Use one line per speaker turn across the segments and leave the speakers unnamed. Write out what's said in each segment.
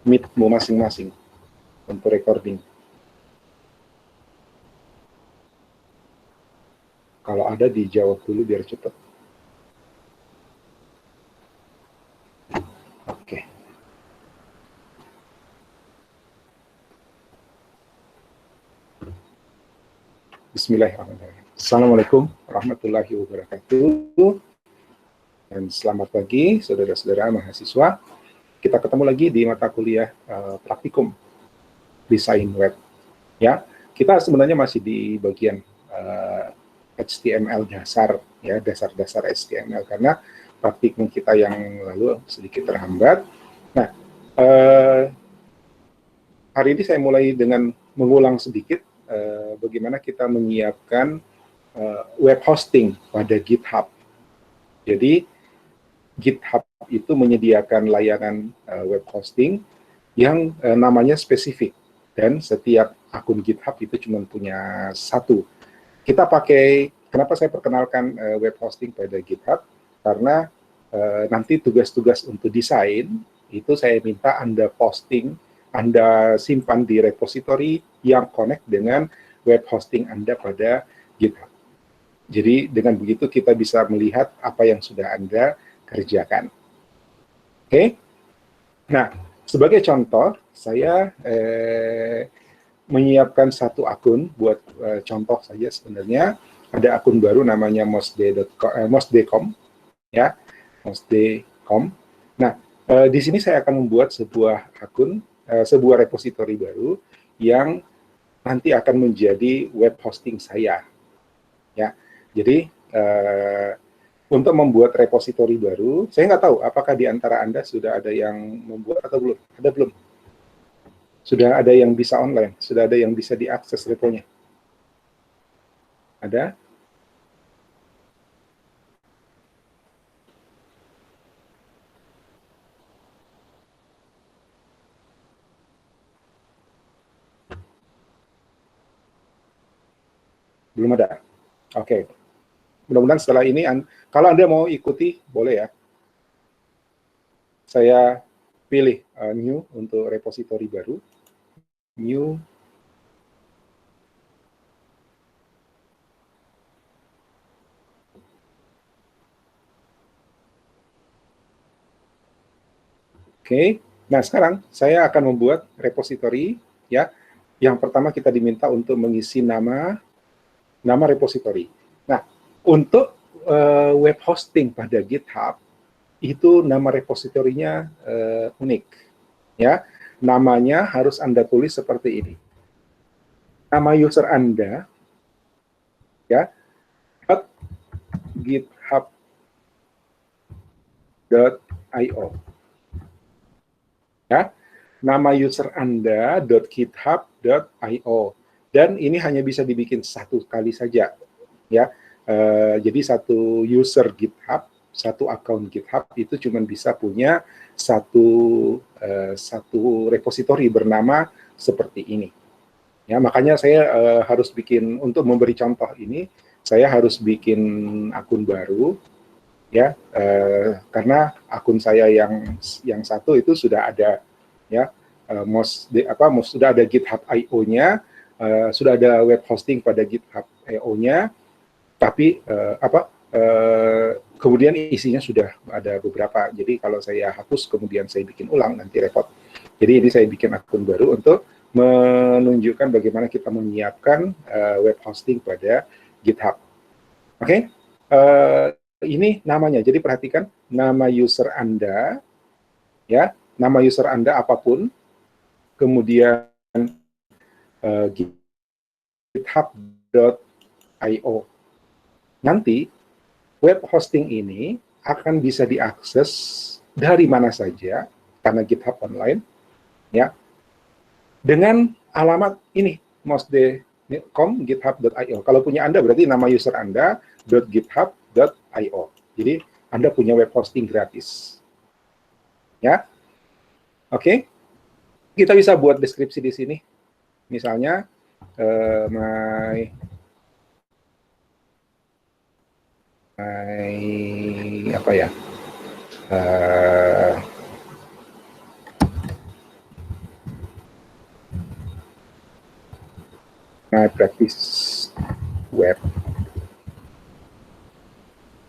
Meet-mu masing-masing untuk recording. Kalau ada dijawab dulu biar cepat. Oke. Bismillahirrahmanirrahim. Assalamualaikum warahmatullahi wabarakatuh. Dan selamat pagi saudara-saudara mahasiswa. Kita ketemu lagi di mata kuliah praktikum desain web. Ya, kita sebenarnya masih di bagian HTML dasar, ya, dasar-dasar HTML, karena praktikum kita yang lalu sedikit terhambat. Nah, hari ini saya mulai dengan mengulang sedikit bagaimana kita menyiapkan web hosting pada GitHub. Jadi, GitHub itu menyediakan layanan web hosting yang namanya spesifik, dan setiap akun GitHub itu cuma punya satu. Kita pakai, kenapa saya perkenalkan web hosting pada GitHub? Karena nanti tugas-tugas untuk desain itu saya minta Anda posting, Anda simpan di repository yang connect dengan web hosting Anda pada GitHub. Jadi dengan begitu kita bisa melihat apa yang sudah Anda kerjakan. Oke? Nah, sebagai contoh, saya menyiapkan satu akun buat contoh saja sebenarnya. Ada akun baru namanya mosde.com, ya, mosde.com. Nah, di sini saya akan membuat sebuah akun, sebuah repository baru yang nanti akan menjadi web hosting saya. Ya, jadi untuk membuat repository baru, saya nggak tahu apakah di antara Anda sudah ada yang membuat atau belum. Ada belum? Sudah ada yang bisa online? Sudah ada yang bisa diakses reponya? Ada? Belum ada? Oke. Mudah-mudahan setelah ini, kalau Anda mau ikuti, boleh ya. Saya pilih new untuk repository baru. New. Oke. Nah, sekarang saya akan membuat repository, ya. Yang pertama kita diminta untuk mengisi nama repository. Nah, untuk web hosting pada GitHub, itu nama repositorinya unik, ya. Namanya harus Anda tulis seperti ini. Nama user Anda, ya, .github.io, ya. Nama user Anda .github.io, dan ini hanya bisa dibikin satu kali saja, ya. Jadi satu user GitHub, satu akun GitHub itu cuma bisa punya satu repository bernama seperti ini. Ya, makanya saya harus bikin, untuk memberi contoh ini, saya harus bikin akun baru, ya, karena akun saya yang satu itu sudah ada, ya, sudah ada GitHub IO-nya, sudah ada web hosting pada GitHub IO-nya, tapi kemudian isinya sudah ada beberapa. Jadi kalau saya hapus kemudian saya bikin ulang, nanti repot. Jadi ini saya bikin akun baru untuk menunjukkan bagaimana kita menyiapkan web hosting pada GitHub. Oke? Ini namanya. Jadi perhatikan nama user Anda, ya, nama user Anda apapun, kemudian github.io. Nanti web hosting ini akan bisa diakses dari mana saja karena GitHub online, ya, dengan alamat ini, mosde.com github.io. Kalau punya Anda berarti nama user Anda .github.io. Jadi Anda punya web hosting gratis. Ya. Oke. Kita bisa buat deskripsi di sini. Misalnya my apa ya? practice web,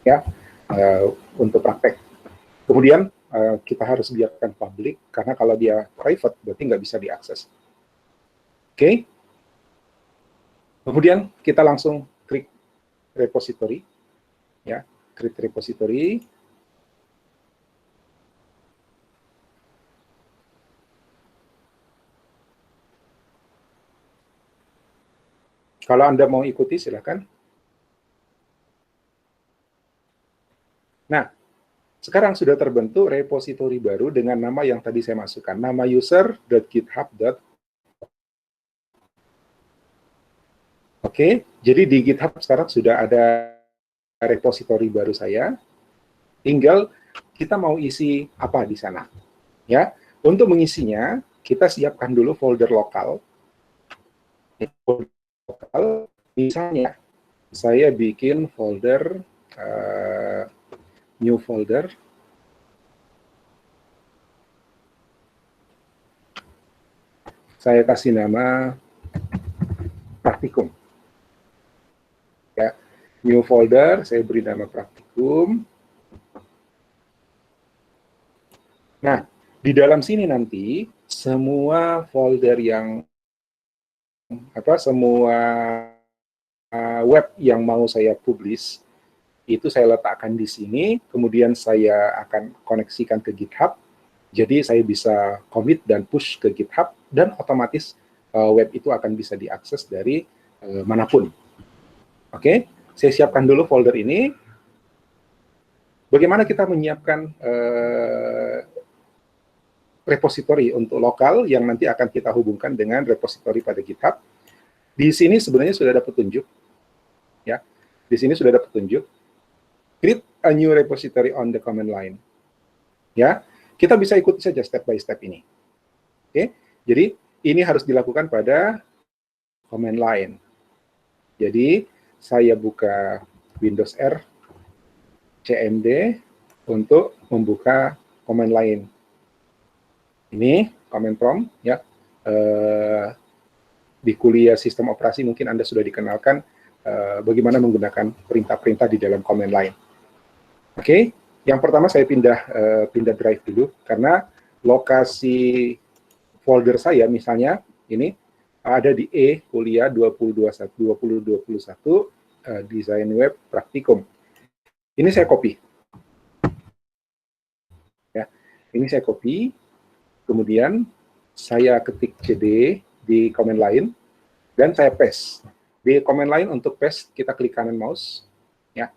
ya, untuk praktek. Kemudian kita harus biarkan public, karena kalau dia private berarti nggak bisa diakses. Oke. Kemudian kita langsung klik repository, ya, klik repository. Kalau Anda mau ikuti, silakan. Nah, sekarang sudah terbentuk repository baru dengan nama yang tadi saya masukkan, nama user.github. Oke, jadi di GitHub sekarang sudah ada repository baru saya. Tinggal kita mau isi apa di sana. Ya, untuk mengisinya kita siapkan dulu folder lokal. Misalnya saya bikin folder new folder. Saya kasih nama praktikum. Ya, new folder, saya beri nama praktikum. Nah, di dalam sini nanti semua folder yang semua web yang mau saya publish itu saya letakkan di sini, kemudian saya akan koneksikan ke GitHub. Jadi saya bisa commit dan push ke GitHub, dan otomatis web itu akan bisa diakses dari manapun. Oke, saya siapkan dulu folder ini. Bagaimana kita menyiapkan repository untuk lokal yang nanti akan kita hubungkan dengan repository pada GitHub? Di sini sebenarnya sudah ada petunjuk. Ya, di sini sudah ada petunjuk. Create a new repository on the command line. Ya, kita bisa ikuti saja step by step ini. Oke, jadi ini harus dilakukan pada command line. Jadi saya buka Windows R CMD untuk membuka command line. Ini command prompt, ya. Di kuliah sistem operasi mungkin Anda sudah dikenalkan bagaimana menggunakan perintah-perintah di dalam command line. Oke, yang pertama saya pindah drive dulu, karena lokasi folder saya misalnya ini ada di kuliah 2021 desain web praktikum. Ini saya copy. Ya, ini saya copy. Kemudian saya ketik cd di command line dan saya paste. Di command line untuk paste kita klik kanan mouse, ya,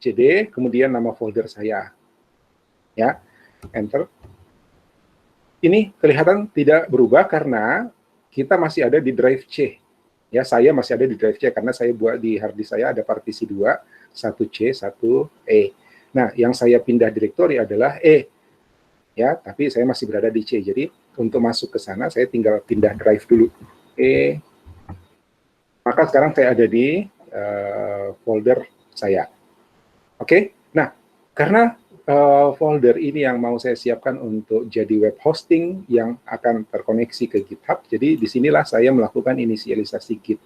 cd, kemudian nama folder saya, ya, enter. Ini kelihatan tidak berubah karena kita masih ada di drive C. Ya, saya masih ada di drive C karena saya buat di hard disk saya ada partisi 2, 1C, 1E. Nah, yang saya pindah direktori adalah E. Ya, tapi saya masih berada di C. Jadi, untuk masuk ke sana saya tinggal pindah drive dulu. E. Maka sekarang saya ada di folder saya. Oke? Nah, karena folder ini yang mau saya siapkan untuk jadi web hosting yang akan terkoneksi ke GitHub. Jadi disinilah saya melakukan inisialisasi Git.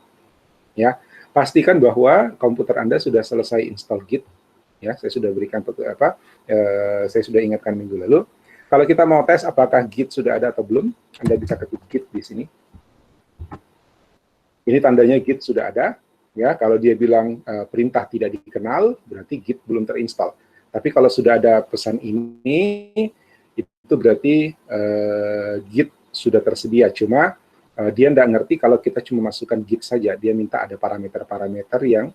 Ya, pastikan bahwa komputer Anda sudah selesai install Git. Ya, saya sudah berikan saya sudah ingatkan minggu lalu. Kalau kita mau tes apakah Git sudah ada atau belum, Anda bisa ketik Git di sini. Ini tandanya Git sudah ada. Ya, kalau dia bilang perintah tidak dikenal, berarti Git belum terinstall. Tapi kalau sudah ada pesan ini, itu berarti Git sudah tersedia. Cuma dia tidak ngerti kalau kita cuma masukkan Git saja. Dia minta ada parameter-parameter yang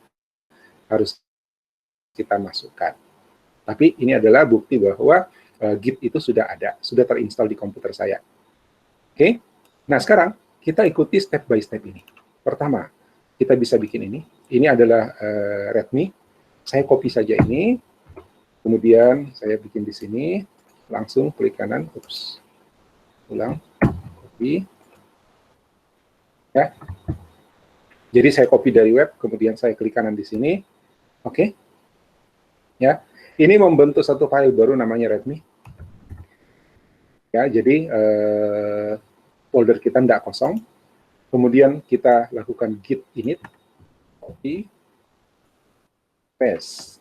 harus kita masukkan. Tapi ini adalah bukti bahwa Git itu sudah ada, sudah terinstall di komputer saya. Oke? Nah, sekarang kita ikuti step by step ini. Pertama, kita bisa bikin ini. Ini adalah README. Saya copy saja ini. Kemudian saya bikin di sini, langsung klik kanan, ulang, copy. Ya. Jadi saya copy dari web, kemudian saya klik kanan di sini. Oke. Ya. Ini membentuk satu file baru namanya README. Ya, jadi folder kita tidak kosong. Kemudian kita lakukan git init, copy, paste.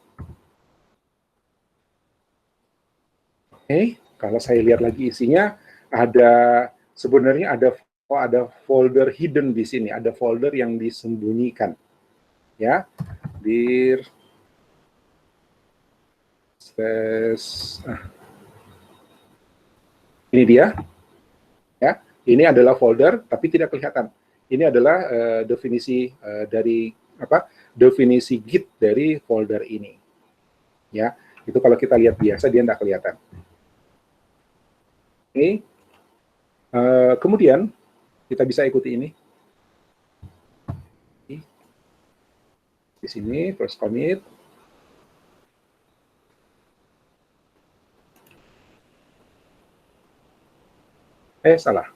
Oke, kalau saya lihat lagi isinya, sebenarnya ada folder hidden di sini, ada folder yang disembunyikan, ya, dir ini dia, ya, ini adalah folder tapi tidak kelihatan. Ini adalah definisi definisi git dari folder ini, ya. Itu kalau kita lihat biasa dia tidak kelihatan. Oke. Kemudian kita bisa ikuti ini di sini first commit. Salah.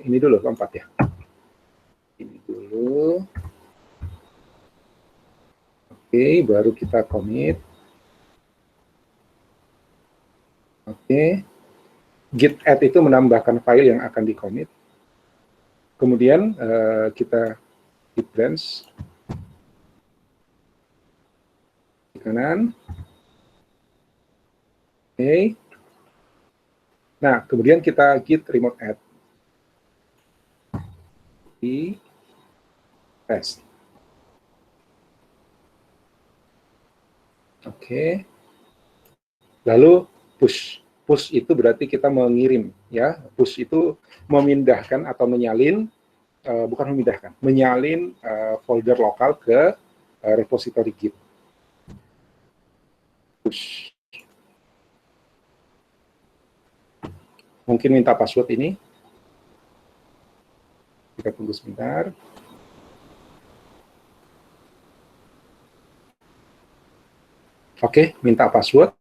Ini dulu lompat ya. Ini dulu. Oke, baru kita commit. Oke. Git add itu menambahkan file yang akan di-commit. Kemudian kita git branch di kanan. Oke. Nah, kemudian kita git remote add. Di paste. Oke. Lalu push. Push itu berarti kita mengirim, ya. Push itu memindahkan atau menyalin, bukan memindahkan, menyalin folder lokal ke repository Git. Push. Mungkin minta password ini. Kita tunggu sebentar. Oke, minta password,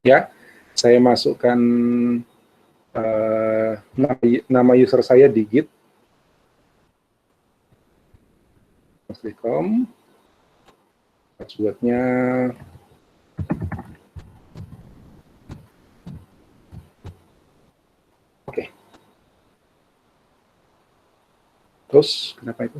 ya. Saya masukkan nama user saya di Git. Mas.com. Passwordnya oke. Terus kenapa itu?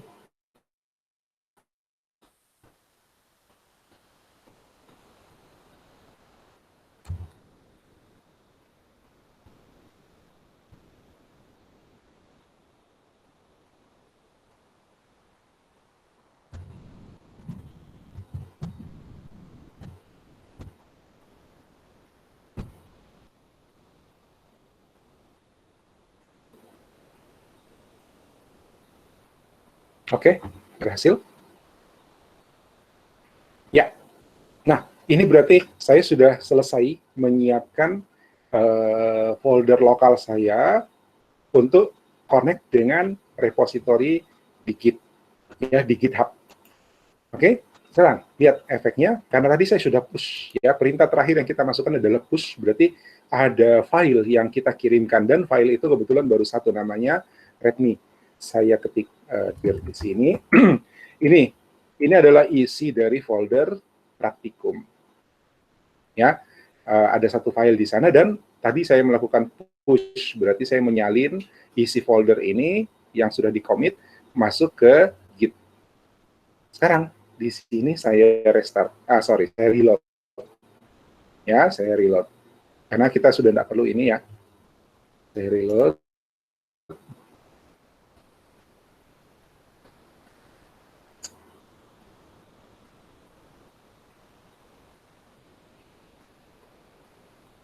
Oke, berhasil. Ya, nah ini berarti saya sudah selesai menyiapkan folder lokal saya untuk connect dengan repository di Git, ya, di GitHub. Oke, sekarang lihat efeknya. Karena tadi saya sudah push, ya, perintah terakhir yang kita masukkan adalah push, berarti ada file yang kita kirimkan dan file itu kebetulan baru satu, namanya readme. Saya ketik di sini. ini adalah isi dari folder praktikum. Ya, ada satu file di sana dan tadi saya melakukan push, berarti saya menyalin isi folder ini yang sudah di-commit masuk ke Git. Sekarang di sini saya restart, saya reload. Ya, saya reload. Karena kita sudah tidak perlu ini ya. Saya reload.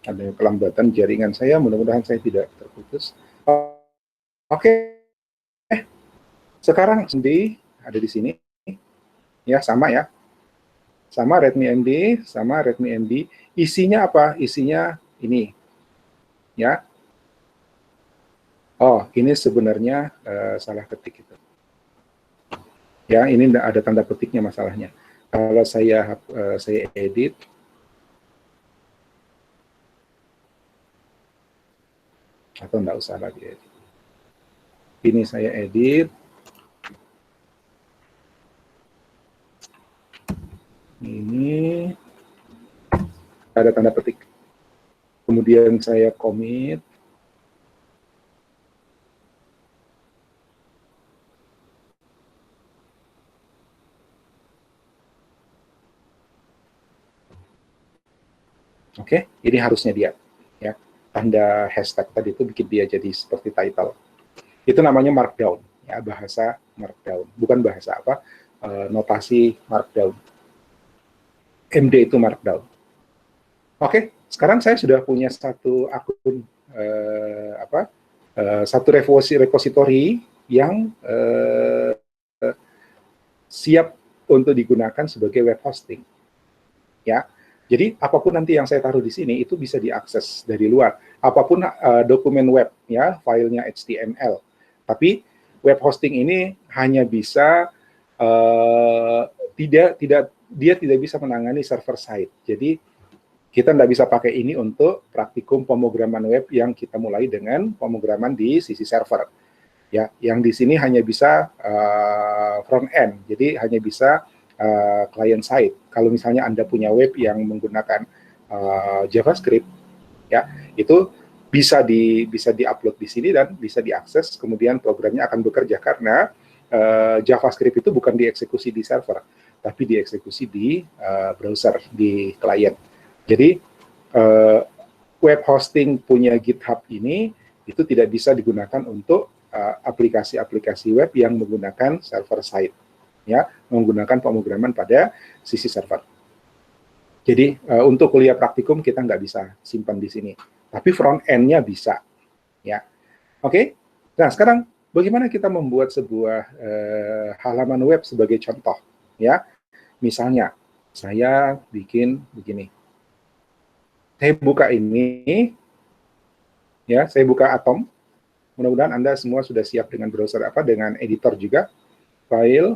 Ada kelambatan jaringan saya, mudah-mudahan saya tidak terputus. Oke. Sekarang ada di sini. Ya, sama ya. Sama readme MD. Isinya apa? Isinya ini. Ya. Oh, ini sebenarnya salah ketik itu. Ya, ini ada tanda petiknya masalahnya. Kalau saya edit, atau enggak usah lagi edit. Ini saya edit. Ini ada tanda petik. Kemudian saya commit. Oke, ini harusnya dia. Ya, tanda hashtag tadi itu bikin dia jadi seperti title. Itu namanya markdown, ya, bahasa markdown. Bukan bahasa apa, notasi markdown. MD itu markdown. Oke, sekarang saya sudah punya satu akun satu repository yang siap untuk digunakan sebagai web hosting. Ya, jadi apapun nanti yang saya taruh di sini itu bisa diakses dari luar. Apapun dokumen web, ya, filenya HTML. Tapi web hosting ini hanya bisa dia tidak bisa menangani server side. Jadi kita tidak bisa pakai ini untuk praktikum pemrograman web yang kita mulai dengan pemrograman di sisi server. Ya, yang di sini hanya bisa front end, jadi hanya bisa client side. Kalau misalnya Anda punya web yang menggunakan JavaScript, ya, itu bisa diupload di sini dan bisa diakses, kemudian programnya akan bekerja karena JavaScript itu bukan dieksekusi di server, tapi dieksekusi di browser, di client. Jadi web hosting punya GitHub ini itu tidak bisa digunakan untuk aplikasi-aplikasi web yang menggunakan server side, ya, menggunakan pemrograman pada sisi server. Jadi untuk kuliah praktikum kita nggak bisa simpan di sini, tapi front end-nya bisa, ya. Oke. Nah, sekarang bagaimana kita membuat sebuah halaman web sebagai contoh, ya. Misalnya saya bikin begini. Saya buka ini, ya, saya buka Atom. Mudah-mudahan Anda semua sudah siap dengan browser dengan editor juga. File,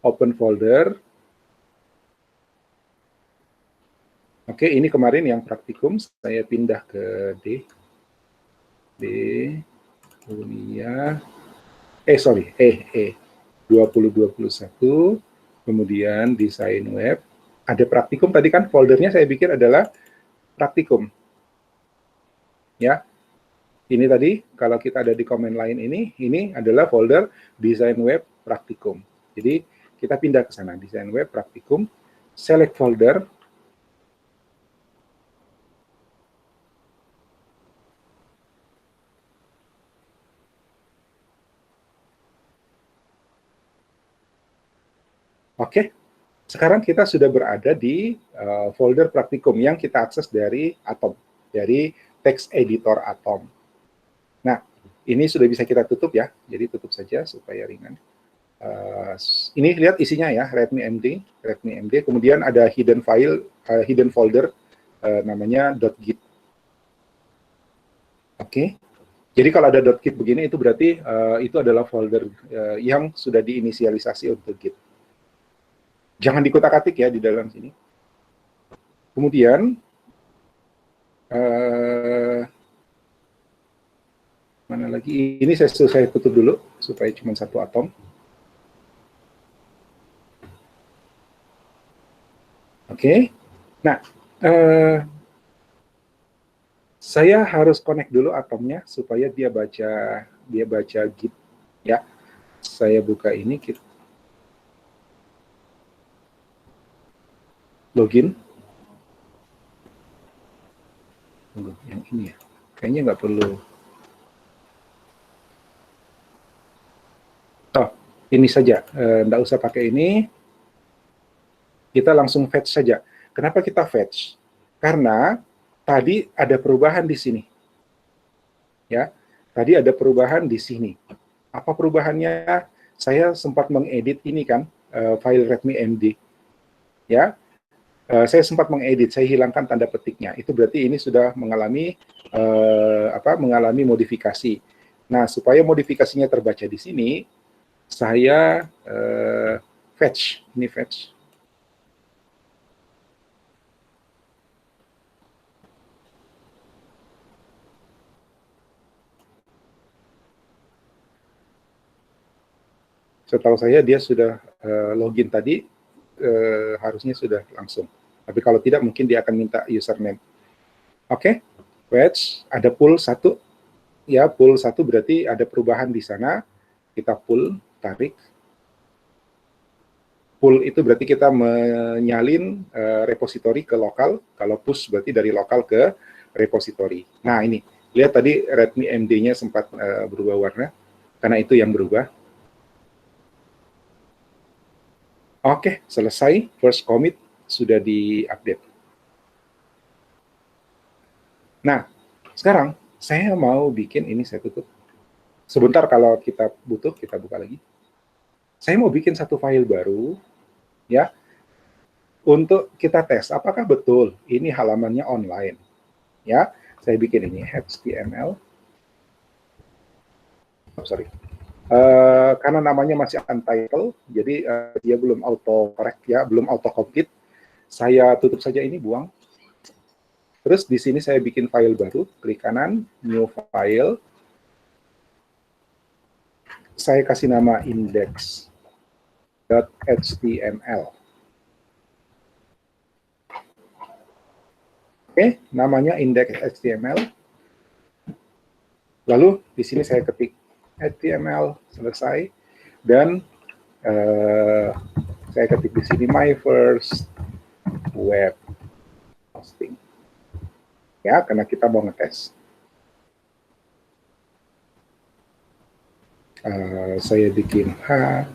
open folder. Oke, ini kemarin yang praktikum, saya pindah ke D, kuliah, 2021, kemudian desain web. Ada praktikum, tadi kan foldernya saya bikin adalah praktikum. Ya, ini tadi, kalau kita ada di command line ini adalah folder desain web praktikum. Jadi, kita pindah ke sana, desain web praktikum, select folder. Oke, sekarang kita sudah berada di folder praktikum yang kita akses dari Atom, dari text editor Atom. Nah, ini sudah bisa kita tutup ya, jadi tutup saja supaya ringan. Ini lihat isinya ya, readme.md, kemudian ada hidden file, hidden folder namanya .git. Oke, jadi kalau ada .git begini itu berarti itu adalah folder yang sudah diinisialisasi untuk Git. Jangan dikutak-atik ya di dalam sini. Kemudian mana lagi? Ini saya tutup dulu supaya cuma satu atom. Oke. Nah, saya harus connect dulu atomnya supaya dia baca Git ya. Saya buka ini Git. Login. Tunggu, yang ini ya. Kayaknya nggak perlu. Oh, ini saja. Nggak usah pakai ini. Kita langsung fetch saja. Kenapa kita fetch? Karena tadi ada perubahan di sini. Ya, tadi ada perubahan di sini. Apa perubahannya? Saya sempat mengedit ini kan, file readme.md. Ya, saya sempat mengedit, saya hilangkan tanda petiknya. Itu berarti ini sudah mengalami mengalami modifikasi. Nah, supaya modifikasinya terbaca di sini, saya fetch. Ini fetch. Setahu saya dia sudah login tadi, harusnya sudah langsung. Tapi kalau tidak mungkin dia akan minta username. Oke, fetch, ada pull 1. Ya, pull 1 berarti ada perubahan di sana. Kita pull, tarik. pull itu berarti kita menyalin repositori ke lokal, kalau push berarti dari lokal ke repositori. Nah ini, lihat tadi Redmi MD-nya sempat berubah warna, karena itu yang berubah. Oke, selesai, first commit sudah di-update. Nah, sekarang saya mau bikin ini, saya tutup. Sebentar, kalau kita butuh, kita buka lagi. Saya mau bikin satu file baru, ya, untuk kita tes apakah betul ini halamannya online. Ya, saya bikin ini HTML. Oh, sorry. Karena namanya masih untitled, jadi dia belum auto correct ya, belum auto complete. Saya tutup saja ini, buang. Terus di sini saya bikin file baru, klik kanan, new file. Saya kasih nama index.html. Oke, namanya index.html. Lalu di sini saya ketik HTML, selesai, dan saya ketik di sini my first web hosting. Ya, karena kita mau ngetes. Saya bikin H1.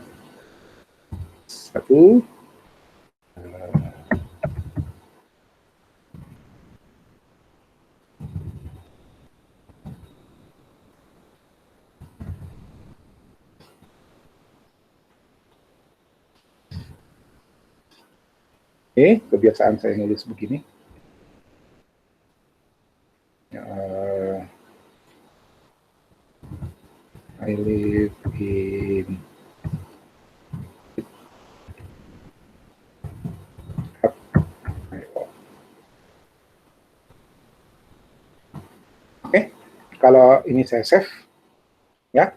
Kebiasaan saya nulis begini. I live in Oke, kalau ini saya save, ya,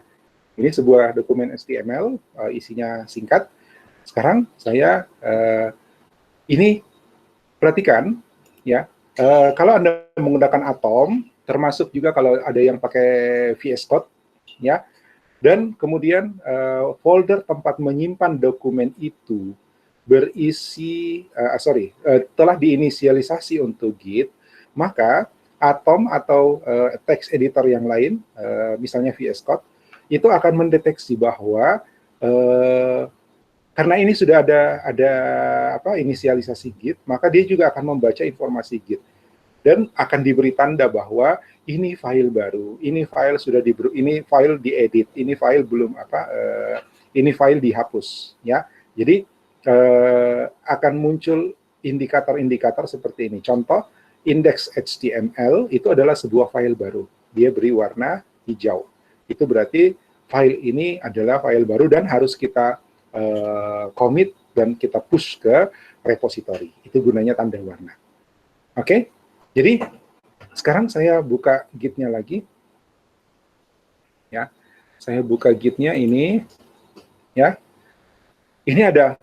ini sebuah dokumen HTML, isinya singkat. Sekarang saya ini perhatikan, ya, kalau Anda menggunakan Atom, termasuk juga kalau ada yang pakai VS Code, ya, dan kemudian folder tempat menyimpan dokumen itu berisi, telah diinisialisasi untuk Git, maka Atom atau text editor yang lain, misalnya VS Code, itu akan mendeteksi bahwa karena ini sudah ada inisialisasi Git, maka dia juga akan membaca informasi Git dan akan diberi tanda bahwa ini file baru, ini file sudah ini file diedit, ini file belum ini file dihapus, ya. Jadi akan muncul indikator-indikator seperti ini. Contoh, index.html itu adalah sebuah file baru. Dia beri warna hijau. Itu berarti file ini adalah file baru dan harus kita commit dan kita push ke repository. Itu gunanya tanda warna. Oke? Jadi sekarang saya buka Git-nya lagi. Ya. Saya buka Git-nya ini, ya. Ini ada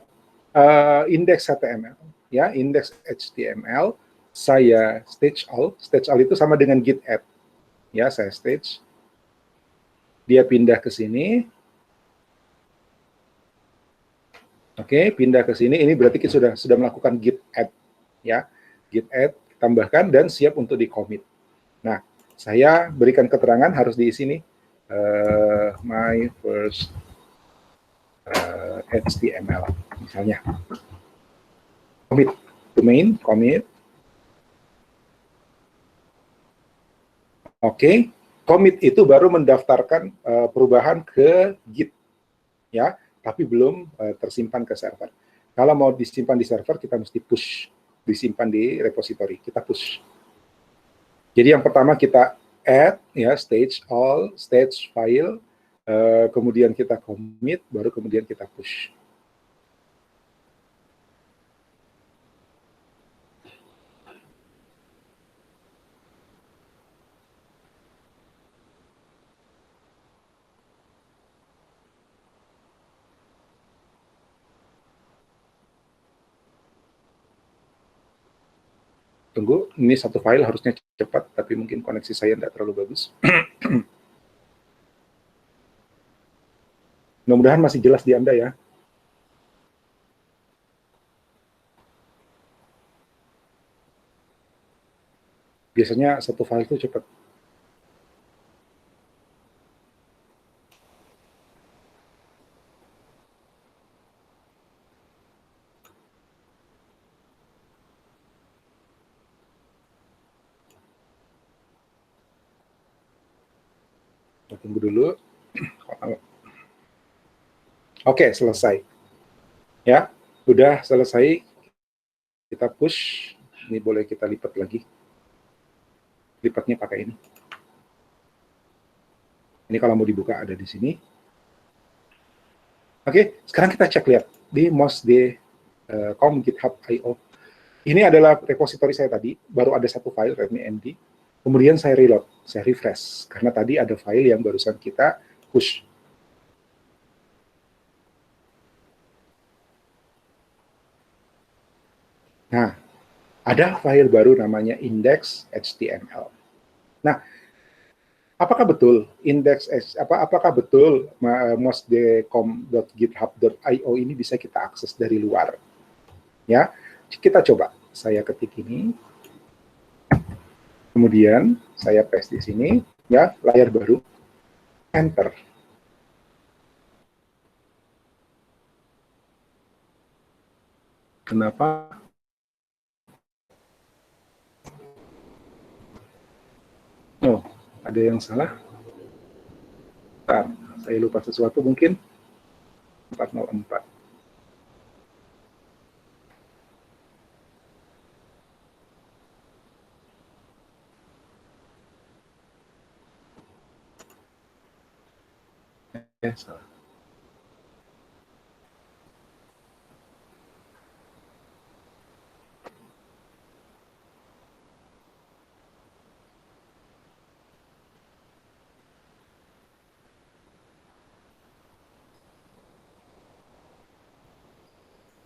index.html, ya, index.html. Saya stage all. Stage all itu sama dengan git add. Ya, saya stage. Dia pindah ke sini. Oke, pindah ke sini. Ini berarti kita sudah melakukan git add, ya. Git add tambahkan dan siap untuk di-commit. Nah, saya berikan keterangan harus di sini my first HTML misalnya. Commit domain, commit. Oke, commit itu baru mendaftarkan perubahan ke Git, ya, tapi belum tersimpan ke server. Kalau mau disimpan di server, kita mesti push, disimpan di repository, kita push. Jadi yang pertama kita add, ya, stage all, stage file, kemudian kita commit, baru kemudian kita push. Tunggu, ini satu file harusnya cepat, tapi mungkin koneksi saya tidak terlalu bagus. Mudah-mudahan masih jelas di Anda, ya. Biasanya satu file itu cepat. Kita tunggu dulu. Oke, selesai. Ya, udah selesai. Kita push. Ini boleh kita lipat lagi. Lipatnya pakai ini. Ini kalau mau dibuka ada di sini. Oke, sekarang kita cek lihat di mosd.com GitHub.io. Ini adalah repository saya tadi, baru ada satu file readme md. Kemudian saya reload, saya refresh karena tadi ada file yang barusan kita push. Nah, ada file baru namanya index.html. Nah, apakah betul apakah betul mosd.com.github.io ini bisa kita akses dari luar? Ya, kita coba. Saya ketik ini. Kemudian saya paste di sini, ya, layar baru. Enter. Kenapa? Oh, ada yang salah. Bentar, saya lupa sesuatu mungkin. 404. Salah.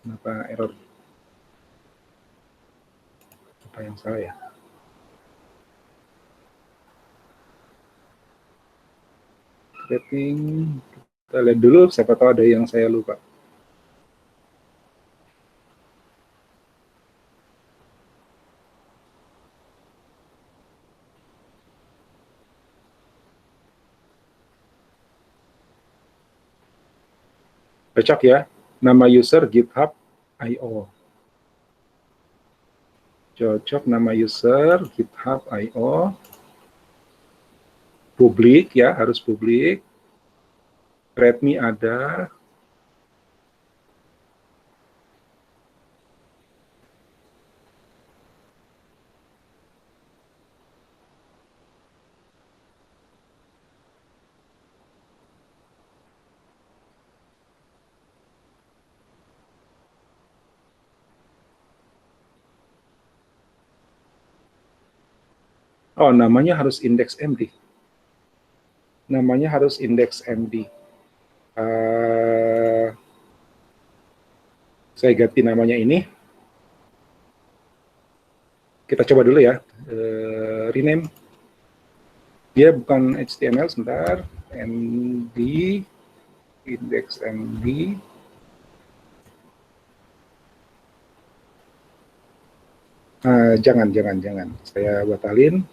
Kenapa error? Apa yang salah ya? Rating, kita lihat dulu, siapa tahu ada yang saya lupa. Cocok ya, nama user GitHub.io. Cocok nama user GitHub.io. Publik ya, harus publik. Readme ada. Oh, namanya harus index.md. Namanya harus index.md. Saya ganti namanya ini. Kita coba dulu ya. Rename. Dia bukan HTML, sebentar. MD, index.md. Jangan. Saya batalin.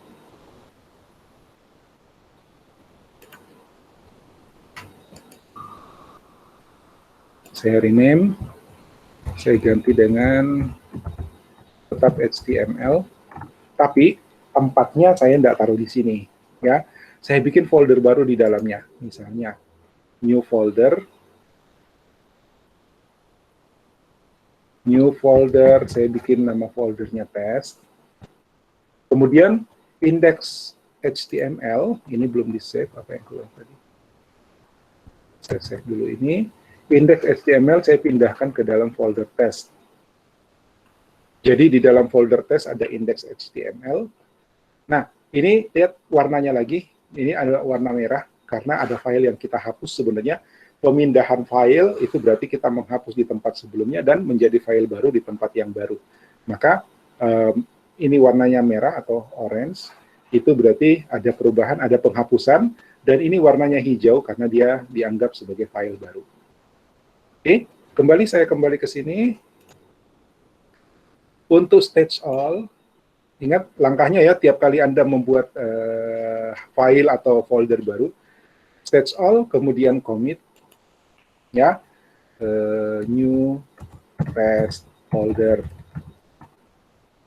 Saya rename. Saya ganti dengan tetap HTML. Tapi tempatnya saya tidak taruh di sini. Ya, saya bikin folder baru di dalamnya. Misalnya, new folder. New folder, saya bikin nama foldernya test. Kemudian index HTML, ini belum di-save, apa yang keluar tadi. Saya save dulu ini. Index HTML saya pindahkan ke dalam folder test. Jadi di dalam folder test ada index HTML. Nah, ini lihat warnanya lagi. Ini ada warna merah karena ada file yang kita hapus sebenarnya. Pemindahan file itu berarti kita menghapus di tempat sebelumnya dan menjadi file baru di tempat yang baru. Maka ini warnanya merah atau orange. Itu berarti ada perubahan, ada penghapusan. Dan ini warnanya hijau karena dia dianggap sebagai file baru. Oke, saya kembali ke sini. Untuk stage all, Ingat langkahnya ya, tiap kali Anda membuat file atau folder baru, stage all, kemudian commit, ya, new test folder.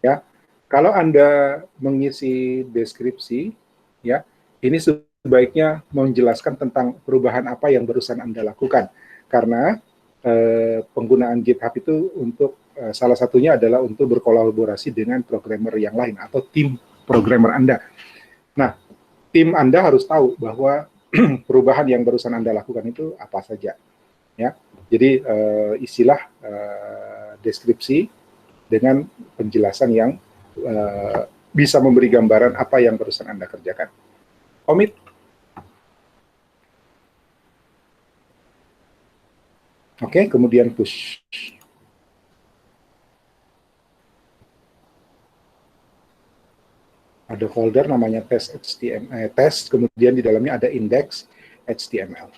Ya, kalau Anda mengisi deskripsi, ya, ini sebaiknya menjelaskan tentang perubahan apa yang barusan Anda lakukan, karena penggunaan GitHub itu untuk salah satunya adalah untuk berkolaborasi dengan programmer yang lain atau tim programmer Anda. Nah, tim Anda harus tahu bahwa perubahan yang barusan Anda lakukan itu apa saja, ya. Jadi isilah deskripsi dengan penjelasan yang bisa memberi gambaran apa yang barusan Anda kerjakan. Commit. Oke, kemudian push. Ada folder namanya test HTML, test, kemudian di dalamnya ada index HTML.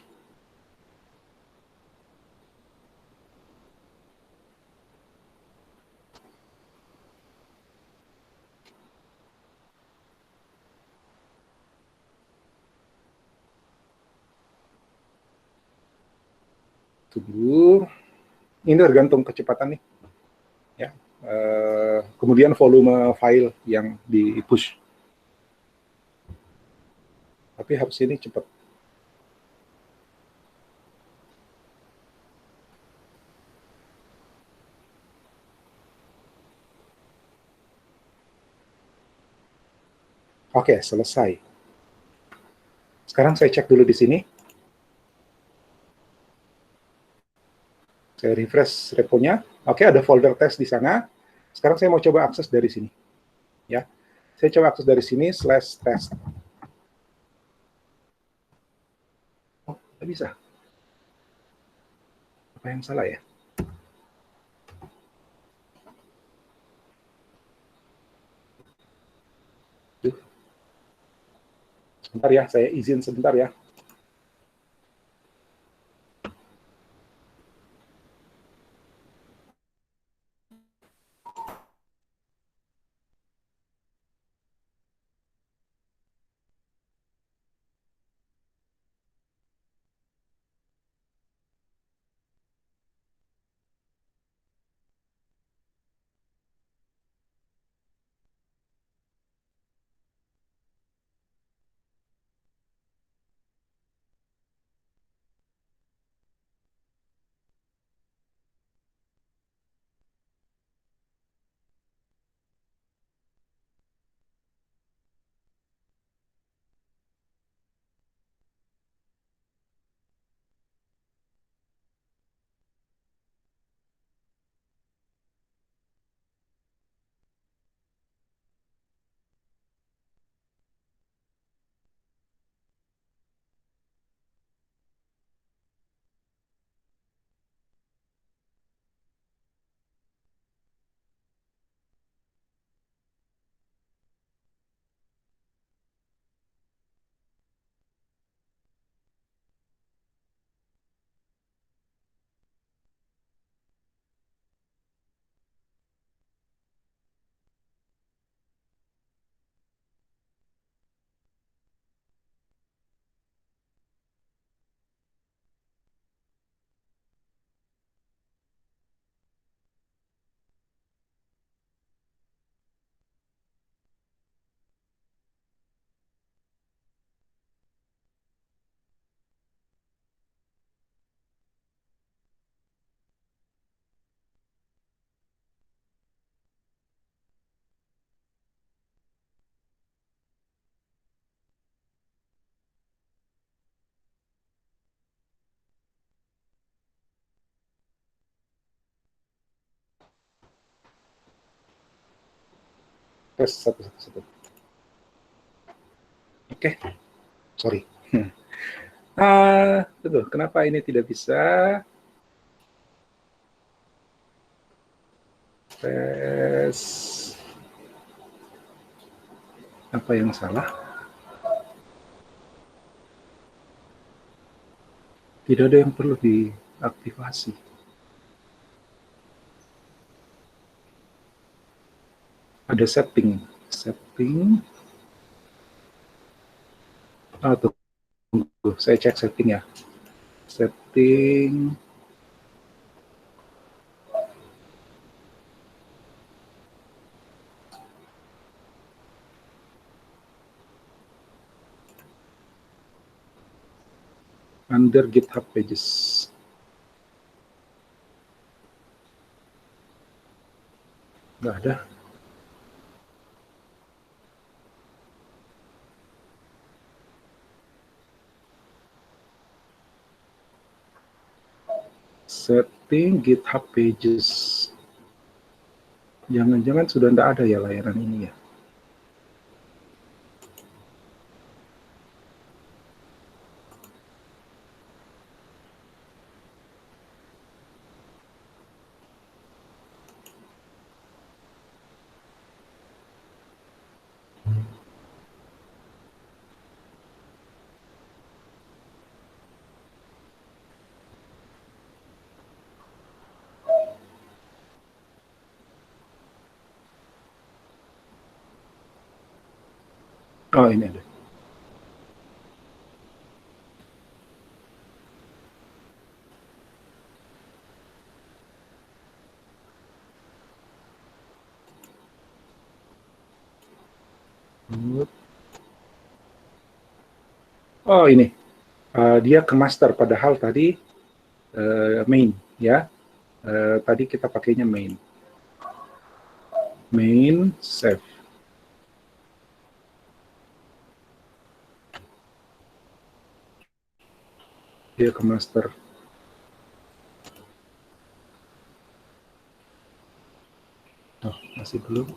Tunggu, ini tergantung kecepatan nih, ya. Kemudian volume file yang di push, tapi harus ini cepat. Oke, selesai. Sekarang saya cek dulu di sini. Saya refresh reponya. Oke, ada folder test di sana. Sekarang saya mau coba akses dari sini. Ya, saya coba akses dari sini /test. Oh, nggak bisa. Apa yang salah ya? Duh. Sebentar ya, saya izin sebentar ya. Tes satu. Oke, sorry. Betul. Kenapa ini tidak bisa? Tes. Apa yang salah? Tidak ada yang perlu diaktifasi. Ada setting Setting. Tunggu, saya cek setting ya. Setting. Under GitHub Pages. Nggak ada. Setting GitHub Pages. Jangan-jangan sudah tidak ada ya layanan ini ya. Oh, ini ada. Oh, ini. Dia ke master, padahal tadi main, ya. Tadi kita pakainya main. Main, save. Dia ke master. Oh, masih belum.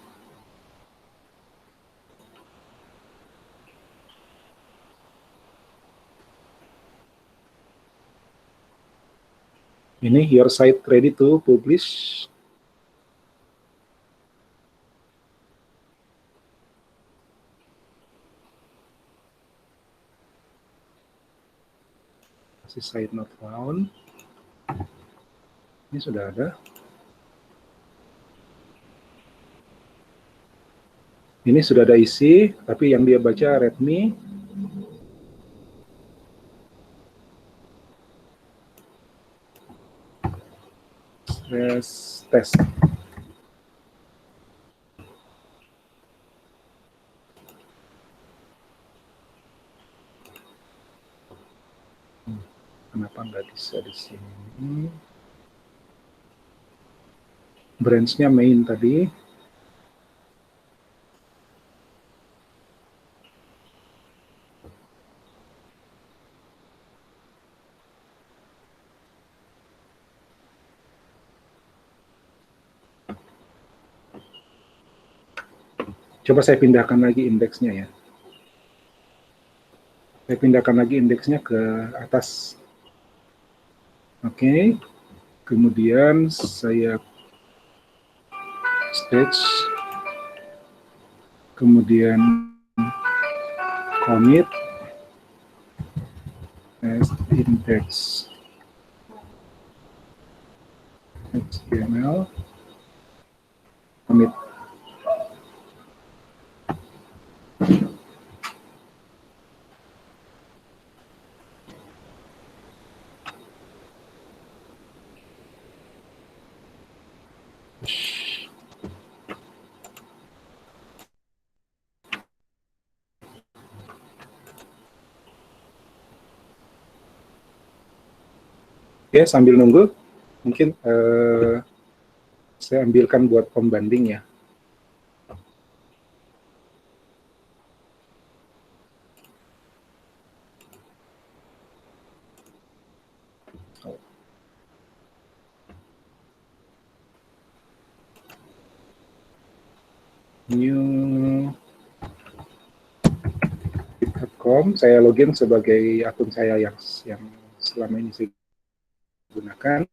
Ini your site ready to publish. Masih site not found. Ini sudah ada. Ini sudah ada isi, tapi yang dia baca readme. Test. Kenapa nggak bisa di sini? Branch-nya main tadi. Coba saya pindahkan lagi indeksnya ya. Saya pindahkan lagi indeksnya ke atas. Oke. Kemudian saya stage. Kemudian commit as index HTML. Commit. Oke, sambil nunggu, mungkin saya ambilkan buat pembanding ya. New github.com, saya login sebagai akun saya yang selama ini saya gunakan.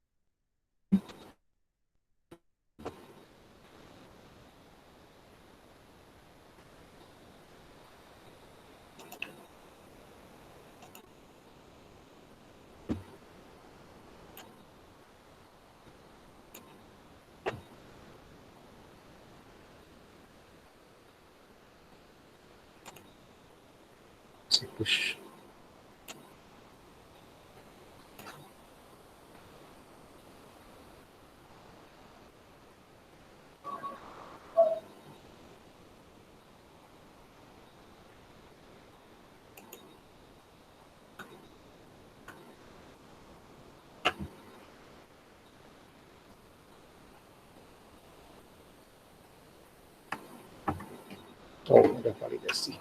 Saya push. Oh, udah validasi.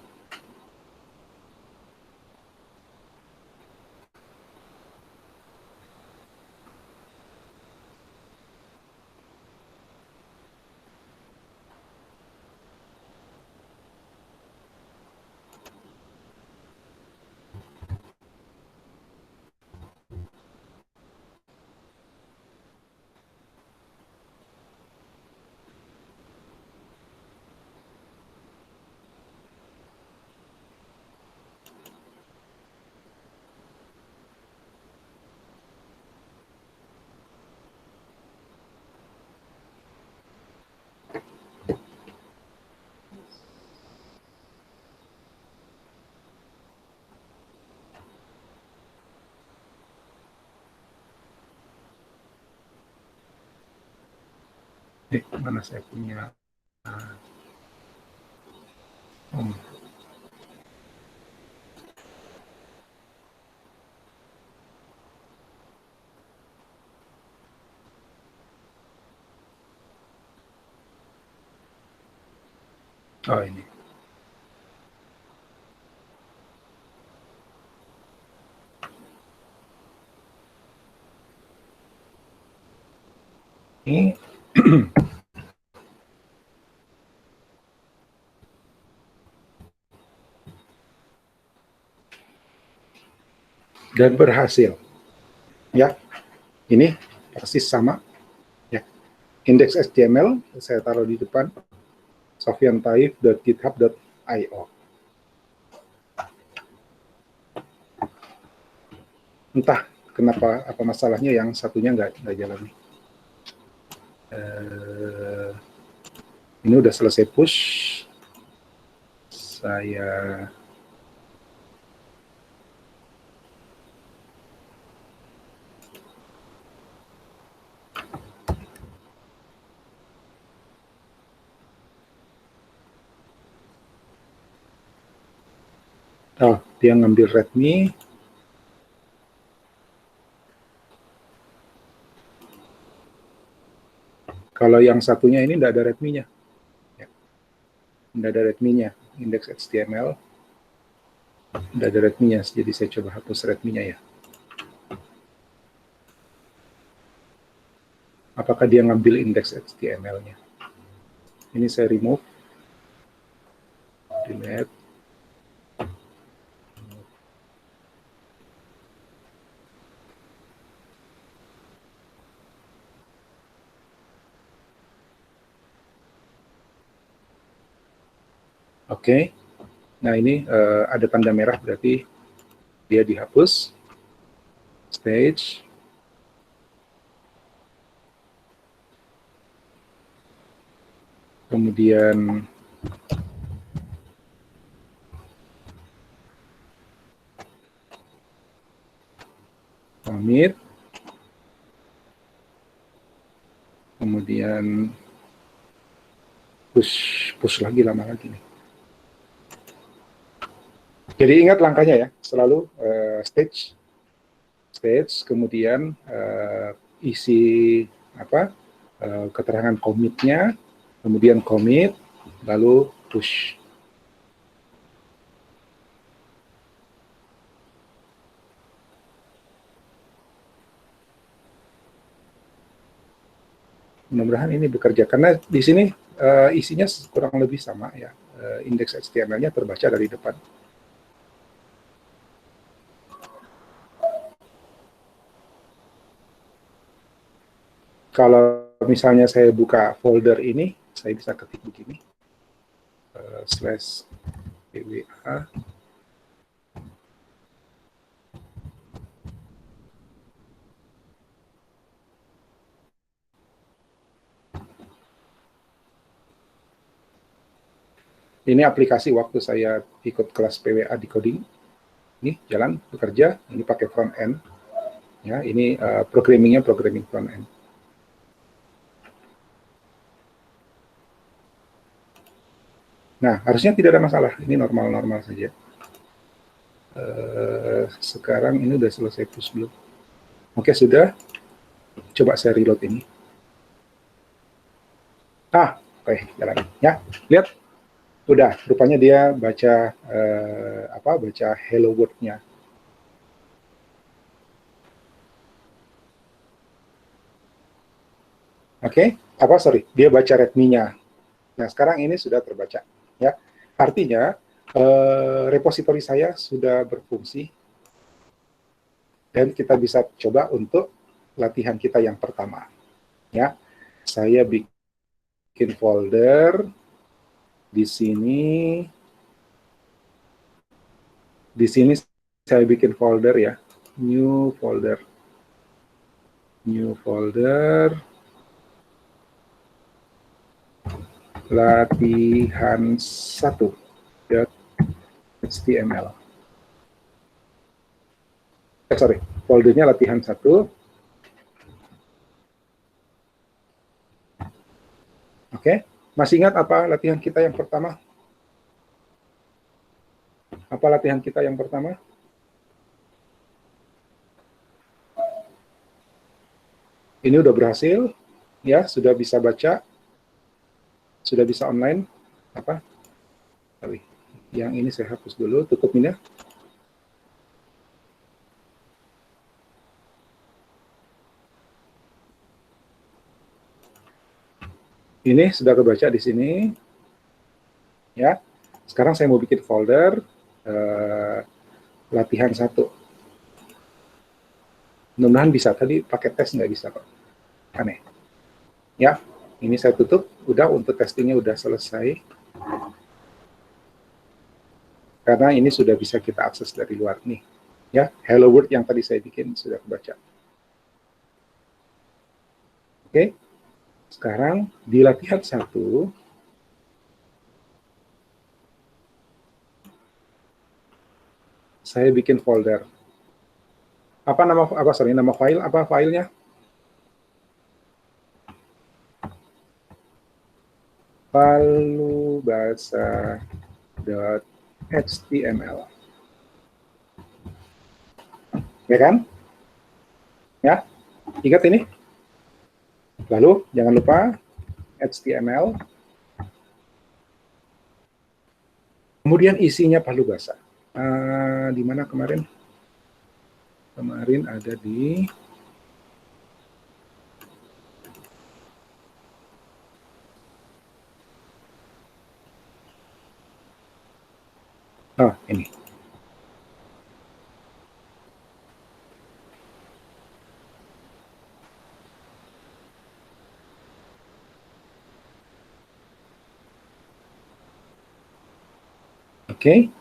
Mana saya punya oh ini. Ini dan berhasil. Ya, ini persis sama. Ya, indeks HTML saya taruh di depan sofyantaif.github.io. Entah kenapa, apa masalahnya yang satunya nggak jalan. Ini udah selesai push. Saya dia ngambil readme. Kalau yang satunya ini tidak ada readme-nya. Ya. Tidak ada readme-nya. Indeks HTML tidak ada readme-nya. Jadi saya coba hapus readme-nya ya. Apakah dia ngambil indeks HTML-nya? Ini saya remove. Delete. Oke. Nah ini ada tanda merah berarti dia dihapus. Stage. Kemudian commit. Kemudian push lagi, lama lagi nih. Jadi ingat langkahnya ya, selalu stage, kemudian isi keterangan commit-nya, kemudian commit, lalu push. Mudah-mudahan ini bekerja karena di sini isinya kurang lebih sama ya. Indeks HTML-nya terbaca dari depan. Kalau misalnya saya buka folder ini, saya bisa ketik begini, /pwa. Ini aplikasi waktu saya ikut kelas PWA decoding. Ini jalan bekerja, ini pakai front end. Ya, ini programming front end. Nah, harusnya tidak ada masalah. Ini normal-normal saja. Sekarang ini udah selesai push belum? Oke, sudah. Coba saya reload ini. Oke, jalan. Ya, lihat. Udah, rupanya dia baca baca hello world-nya. Oke, sorry, dia baca readme-nya. Nah, sekarang ini sudah terbaca. Ya, artinya repositori saya sudah berfungsi dan kita bisa coba untuk latihan kita yang pertama. Ya, saya bikin folder di sini. Di sini saya bikin folder ya, new folder, latihan 1.html. Sorry, foldernya latihan 1. Oke, masih ingat apa latihan kita yang pertama? Apa latihan kita yang pertama? Ini udah berhasil, ya, sudah bisa baca, sudah bisa online. Apa? Sorry, yang ini saya hapus dulu, tutup ini ya. Ini sudah kebaca di sini, ya. Sekarang saya mau bikin folder latihan 1. Mudah-mudahan bisa. Tadi pakai tes nggak bisa kok. Aneh. Ya, ini saya tutup. Udah, untuk testingnya udah selesai. Karena ini sudah bisa kita akses dari luar nih. Ya, hello world yang tadi saya bikin sudah kebaca. Oke, sekarang di latihan 1, saya bikin folder. Nama file, apa filenya? palubasa.html. Ya kan? Ya, ingat ini. Lalu jangan lupa HTML. Kemudian isinya palubasa. Di mana kemarin? Kemarin ada di ini. Oke.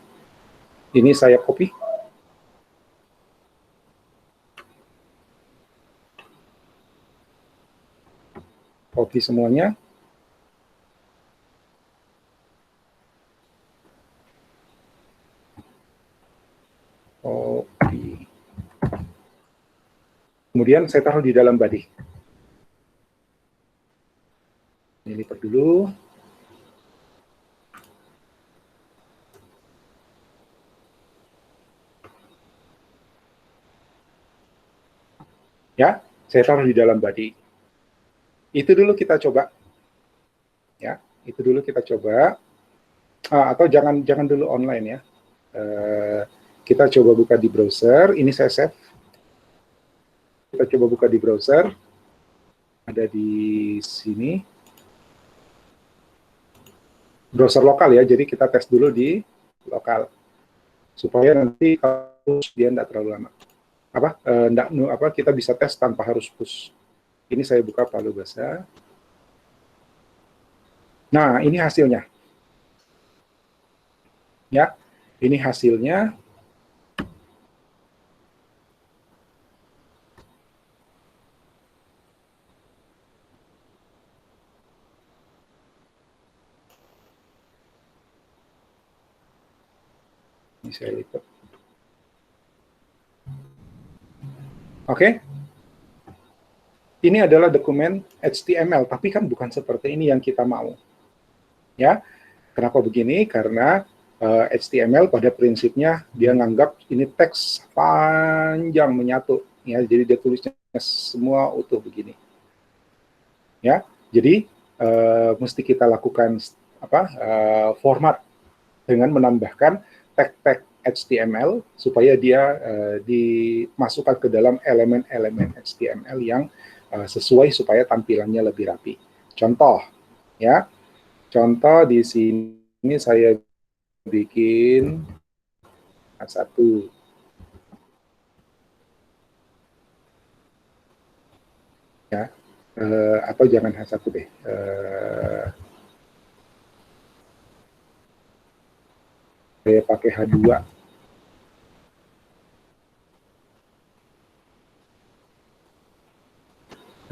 Ini saya copy. Copy semuanya. Copy. Kemudian saya taruh di dalam body. Ini lipat dulu. Ya, saya taruh di dalam body. Itu dulu kita coba. Ya, itu dulu kita coba. Atau jangan dulu online ya. Kita coba buka di browser. Ini saya save. Kita coba buka di browser. Ada di sini. Browser lokal ya, jadi kita tes dulu di lokal. Supaya nanti kalau dia tidak terlalu lama. Kita bisa tes tanpa harus push. Ini saya buka Palubasa. Nah, ini hasilnya. Ya, ini hasilnya. Ini saya lipat. Oke? Ini adalah dokumen HTML, tapi kan bukan seperti ini yang kita mau. Ya, kenapa begini? Karena HTML pada prinsipnya dia nganggap ini teks panjang menyatu, ya. Jadi dia tulisnya semua utuh begini. Ya, jadi mesti kita lakukan format dengan menambahkan tag-tag HTML supaya dia dimasukkan ke dalam elemen-elemen HTML yang sesuai supaya tampilannya lebih rapi. Contoh, ya, contoh di sini saya bikin satu, ya, atau jangan H1 deh. Saya pakai H2.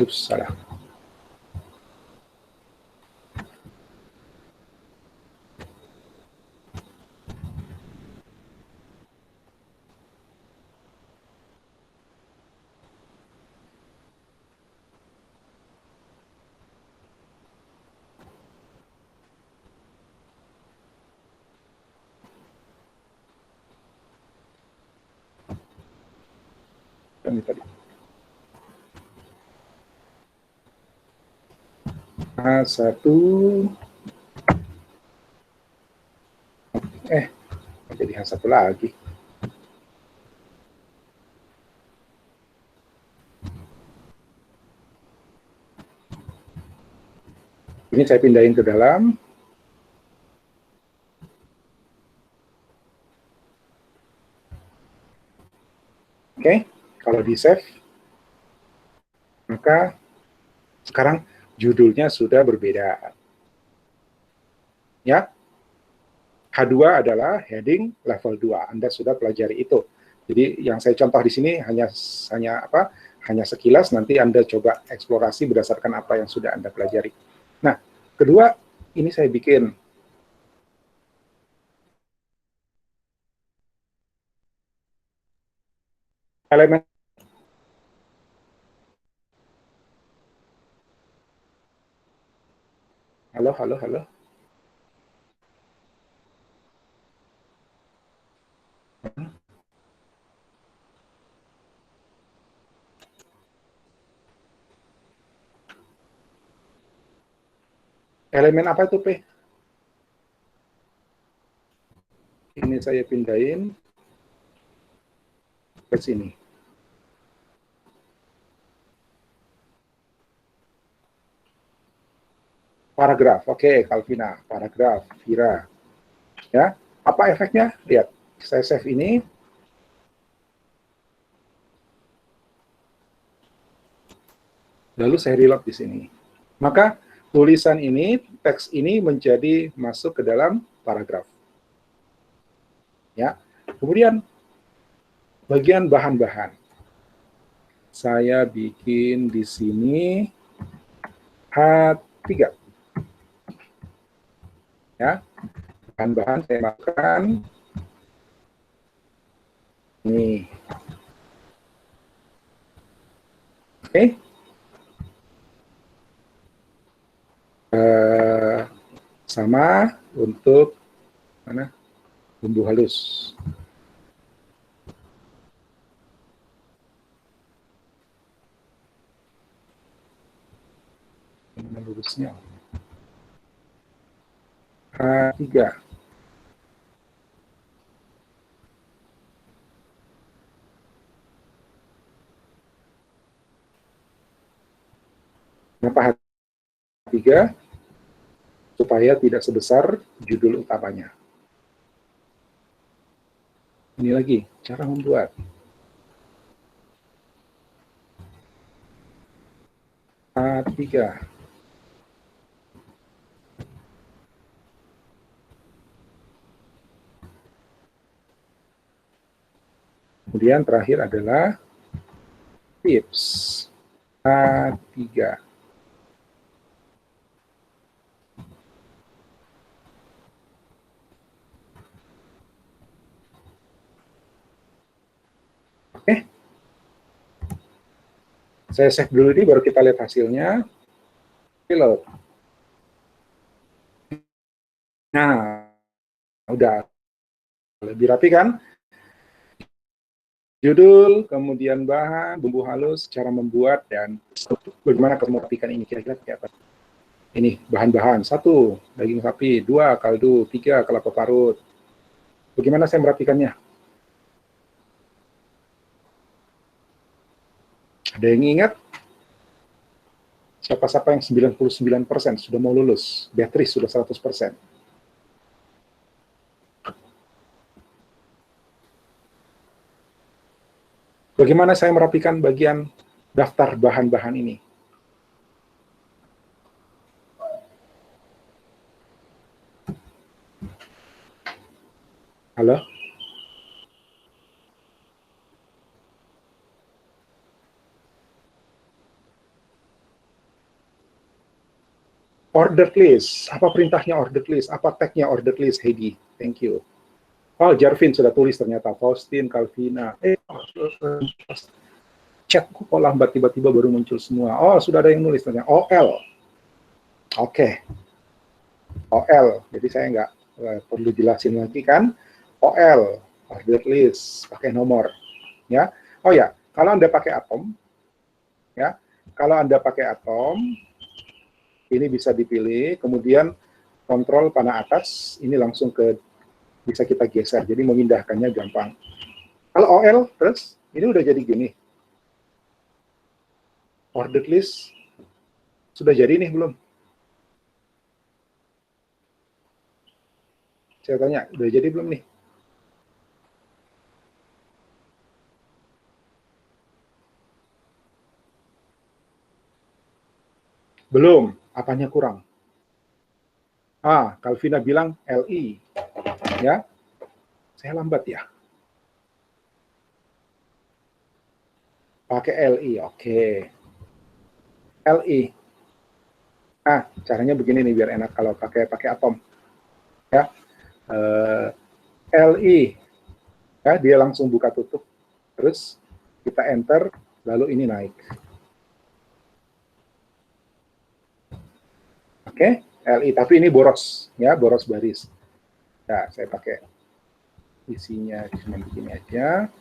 Ups, salah. Ini tadi. H1, jadi H1 lagi. Ini saya pindahin ke dalam. Oke, kalau di save, maka sekarang judulnya sudah berbeda. Ya, H2 adalah heading level 2. Anda sudah pelajari itu. Jadi yang saya contoh di sini hanya sekilas, nanti Anda coba eksplorasi berdasarkan apa yang sudah Anda pelajari. Nah, kedua, ini saya bikin elemen. Halo, halo, halo. Elemen apa itu, P? Ini saya pindahin ke sini. Paragraf, oke, Kalvina. Paragraf, Vira. Ya, apa efeknya? Lihat, saya save ini. Lalu saya reload di sini. Maka tulisan ini, teks ini menjadi masuk ke dalam paragraf. Ya. Kemudian bagian bahan-bahan. Saya bikin di sini H3. Ya. Bahan-bahan saya masukkan ini. Oke. Sama untuk mana? Bumbu halus. Lurusnya H3. Kenapa H3? Supaya tidak sebesar judul utamanya. Ini lagi cara membuat. H3. Kemudian terakhir adalah tips. H3. Oke. Saya save dulu ini, baru kita lihat hasilnya. Pilot. Nah, udah lebih rapi kan? Judul, kemudian bahan, bumbu halus, cara membuat, dan bagaimana kamu rapikan ini kira-kira kayak apa. Ini bahan-bahan. 1, daging sapi. 2, kaldu. 3, kelapa parut. Bagaimana saya merapikannya? Ada yang ingat? Siapa-siapa yang 99% sudah mau lulus? Beatrice sudah 100%. Bagaimana saya merapikan bagian daftar bahan-bahan ini? Halo? Ordered list. Apa perintahnya ordered list? Apa tagnya ordered list, Heidi? Thank you. Oh, Jarvin sudah tulis ternyata. Faustin, Calvina. Chatku kok lambat, tiba-tiba baru muncul semua. Oh, sudah ada yang nulis ternyata. OL. Oke. OL. Jadi saya nggak perlu jelasin lagi kan. OL. Ordered list. Pakai nomor. Ya. Oh ya, kalau Anda pakai atom, ya, kalau Anda pakai atom, ini bisa dipilih, kemudian kontrol panah atas, ini langsung ke, bisa kita geser, jadi memindahkannya gampang. Kalau OL, terus, ini udah jadi gini. Ordered list, sudah jadi nih belum? Saya tanya, udah jadi belum nih? Belum, apanya kurang? Calvina bilang LI, ya. Saya lambat ya. Pakai LI, oke. LI. Caranya begini nih biar enak kalau pakai atom. Ya. LI. Ya, dia langsung buka tutup. Terus kita enter, lalu ini naik. Oke, LI, tapi ini boros, ya, boros baris. Ya, saya pakai isinya cuma begini aja.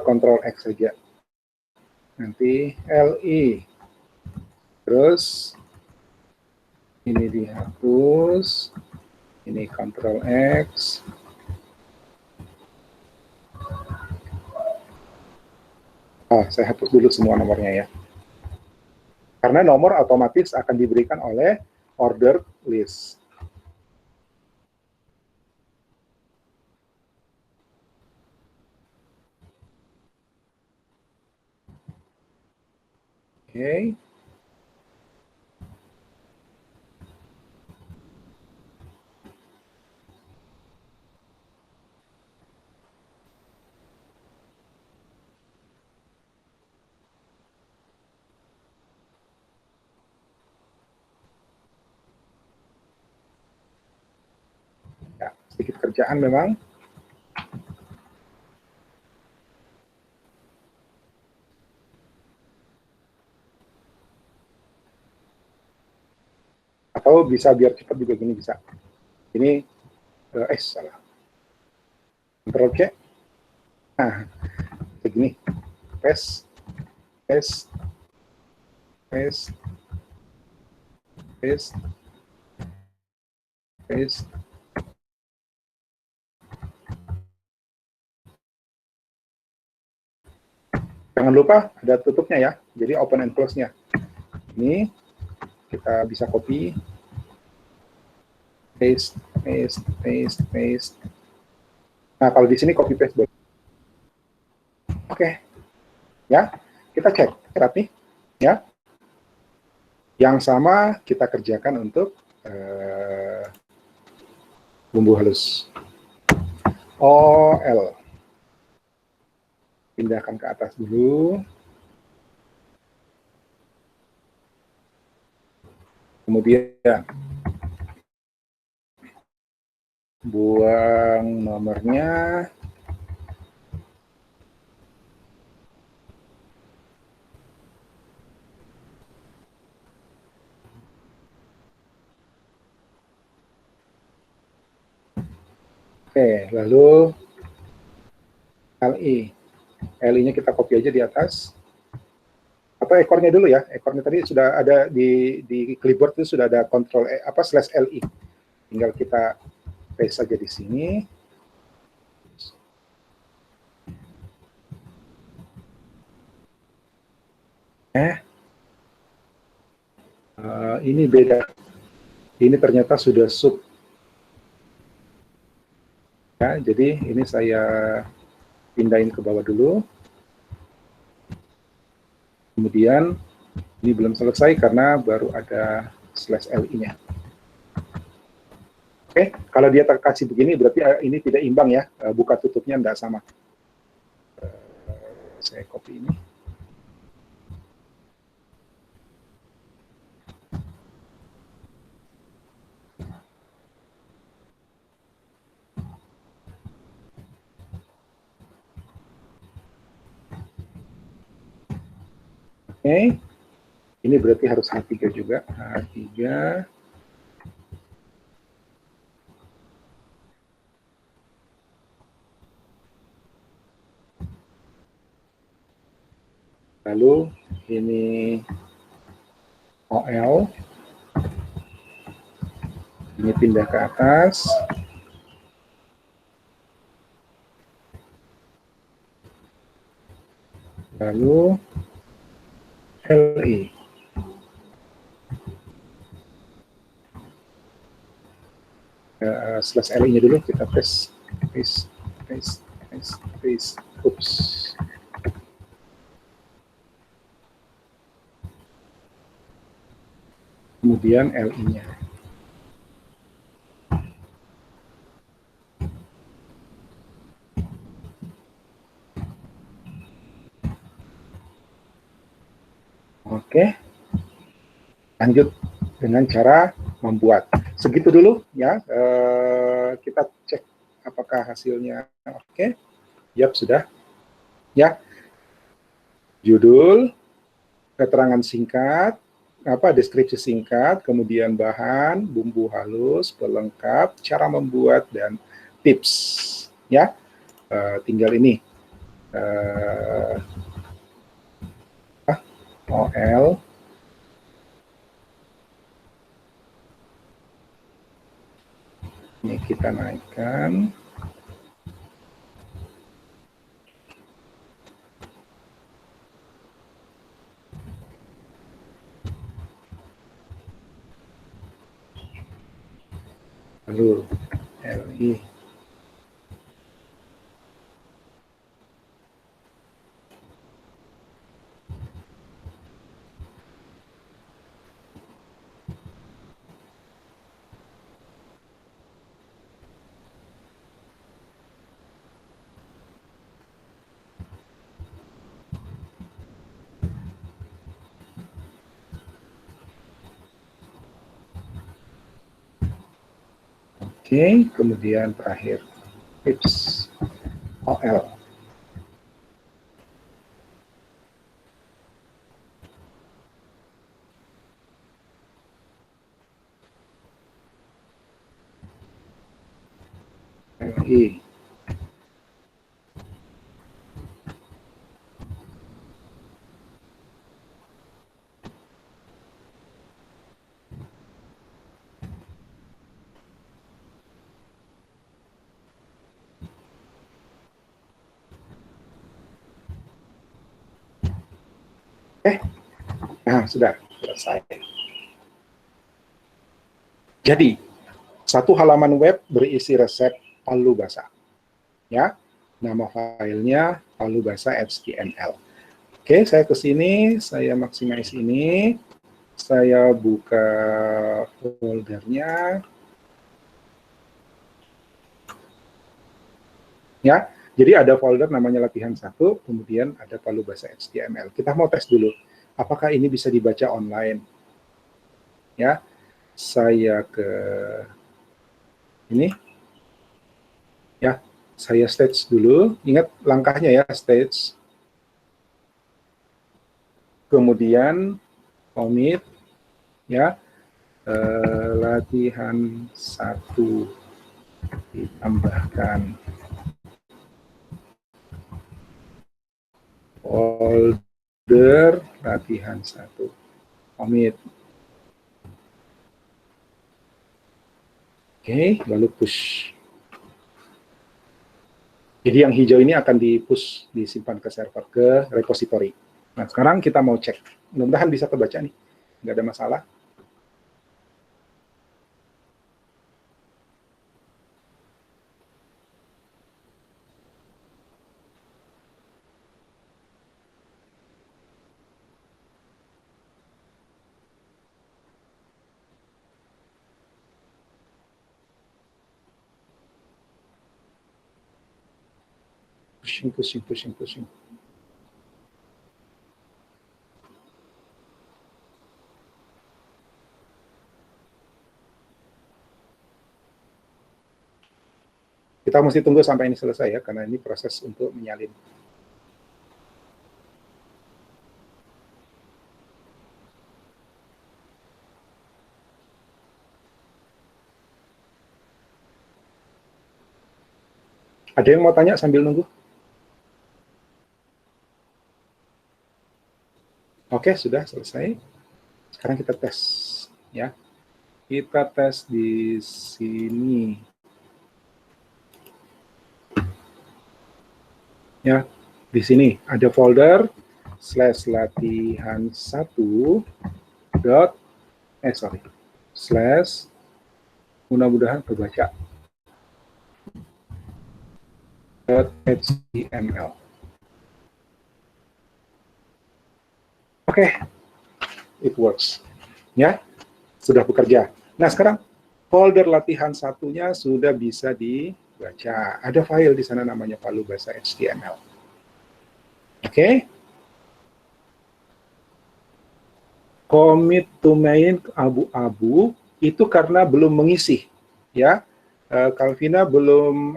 Control X saja. Nanti LI. Terus ini dihapus. Ini Control X. Saya hapus dulu semua nomornya ya. Karena nomor otomatis akan diberikan oleh order list. Oke. Ya, sedikit kerjaan memang. Atau bisa biar cepat juga gini bisa. Ini salah. Control C. Begini. Paste, paste, paste, paste, paste. Jangan lupa ada tutupnya ya. Jadi open and close-nya. Ini kita bisa copy, paste, paste, paste, paste. Nah, kalau di sini copy paste. Oke. Ya, kita cek rapi ya. Yang sama kita kerjakan untuk bumbu halus. OL. Pindahkan ke atas dulu. Kemudian buang nomornya. Oke, lalu LI. LI-nya kita copy aja di atas. Apa ekornya dulu ya? Ekornya tadi sudah ada di clipboard itu sudah ada control /LI. Tinggal kita paste saja di sini. Ini beda. Ini ternyata sudah sub. Ya, jadi ini saya pindahin ke bawah dulu. Kemudian ini belum selesai karena baru ada /LI-nya. Oke, kalau dia terkasih begini berarti ini tidak imbang ya, buka tutupnya tidak sama. Saya copy ini. Oke, ini berarti harus H3 juga. H3. Lalu ini OL. Ini pindah ke atas. Lalu LI. /LI-nya dulu kita paste. Oops. Kemudian LI-nya. Oke, lanjut dengan cara membuat. Segitu dulu ya. Kita cek apakah hasilnya oke. Yap, sudah. Ya, judul, keterangan singkat, deskripsi singkat, kemudian bahan, bumbu halus, pelengkap, cara membuat, dan tips. Ya, tinggal ini. OL. Ini kita naikkan. Lalu LI. Oke, kemudian terakhir tips OL. LI. Nah, sudah selesai. Jadi, satu halaman web berisi resep palu basah. Ya, nama filenya palu basah HTML. Oke, saya ke sini, saya maximize ini, saya buka foldernya. Ya, jadi ada folder namanya latihan 1, kemudian ada palu basah HTML. Kita mau tes dulu, apakah ini bisa dibaca online? Ya, saya ke ini. Ya, saya stage dulu. Ingat langkahnya ya, stage. Kemudian commit, ya, latihan 1 ditambahkan folder latihan 1, commit. Oke, lalu push. Jadi yang hijau ini akan di-push, disimpan ke server, ke repository. Nah, sekarang kita mau cek. Mudah-mudahan bisa kebaca nih, nggak ada masalah. Pushing, pushing, pushing, pushing. Kita mesti tunggu sampai ini selesai ya, karena ini proses untuk menyalin. Ada yang mau tanya sambil nunggu? Oke, sudah selesai. Sekarang kita tes ya. Kita tes di sini. Ya, di sini ada folder /latihan1 dot slash, mudah-mudahan kebaca, .html. Oke, it works. Ya, sudah bekerja. Nah, sekarang folder latihan satunya sudah bisa dibaca. Ada file di sana namanya Palu Bahasa HTML. Oke. Commit to main abu-abu itu karena belum mengisi, ya. Calvina belum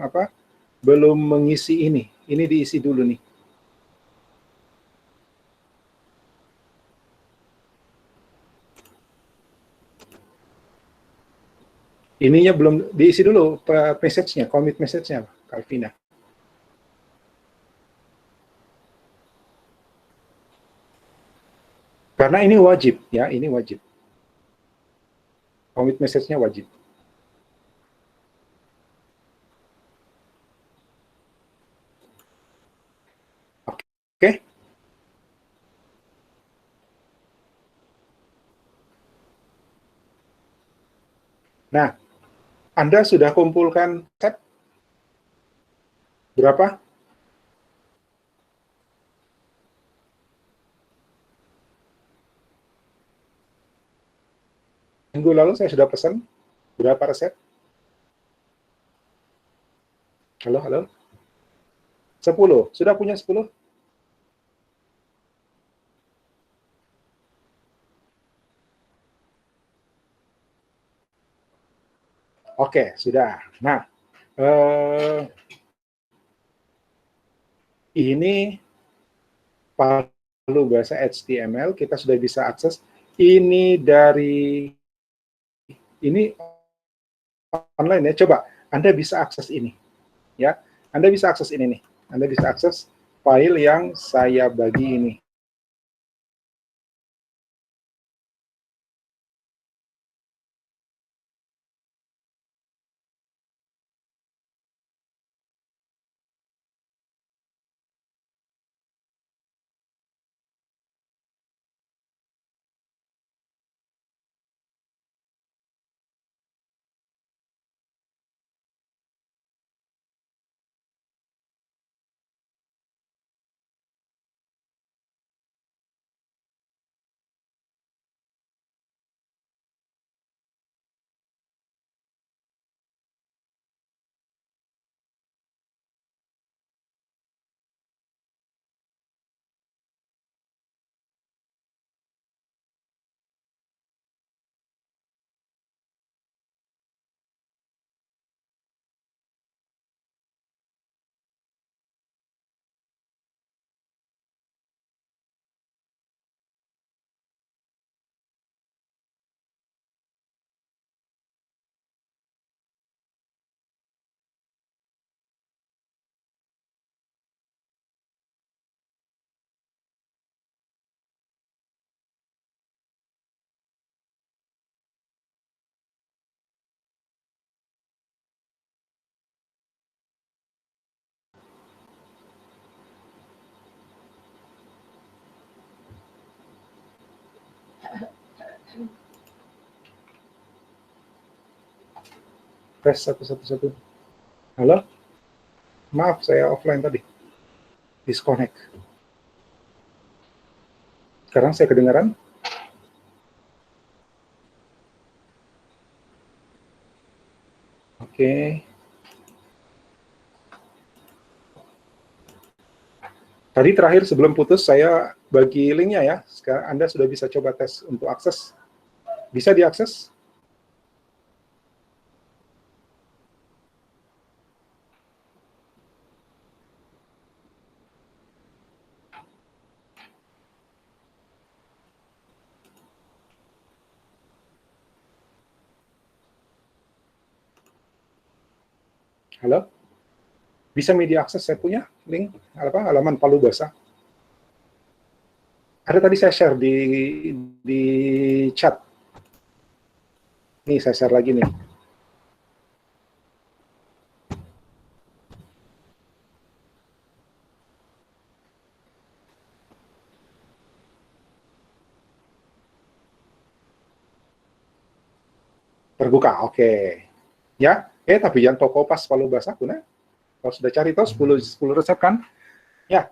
mengisi ini. Ini diisi dulu nih. Ininya belum diisi dulu, message-nya, commit message-nya, Calvina. Karena ini wajib, ya, ini wajib. Commit message-nya wajib. Oke? Nah, Anda sudah kumpulkan set berapa? Minggu lalu saya sudah pesan berapa resep? Halo, halo? 10. Sudah punya 10? Oke, sudah. Nah, ini Palu Bahasa HTML, kita sudah bisa akses. Ini dari, ini online ya. Coba, Anda bisa akses ini. Ya, Anda bisa akses ini nih. Anda bisa akses file yang saya bagi ini. Tes 111. Halo? Maaf, saya offline tadi. Disconnect. Sekarang saya kedengaran? Oke. Tadi terakhir sebelum putus saya bagi linknya ya. Sekarang Anda sudah bisa coba tes untuk akses. Bisa diakses? Halo? Bisa media akses, saya punya link halaman Palu Basah. Ada tadi saya share di chat. Nih saya share lagi nih. Terbuka, oke. Ya, tapi yang toko pas Palu Basah kuna. Kalau sudah cari tahu 10 resep kan? Ya.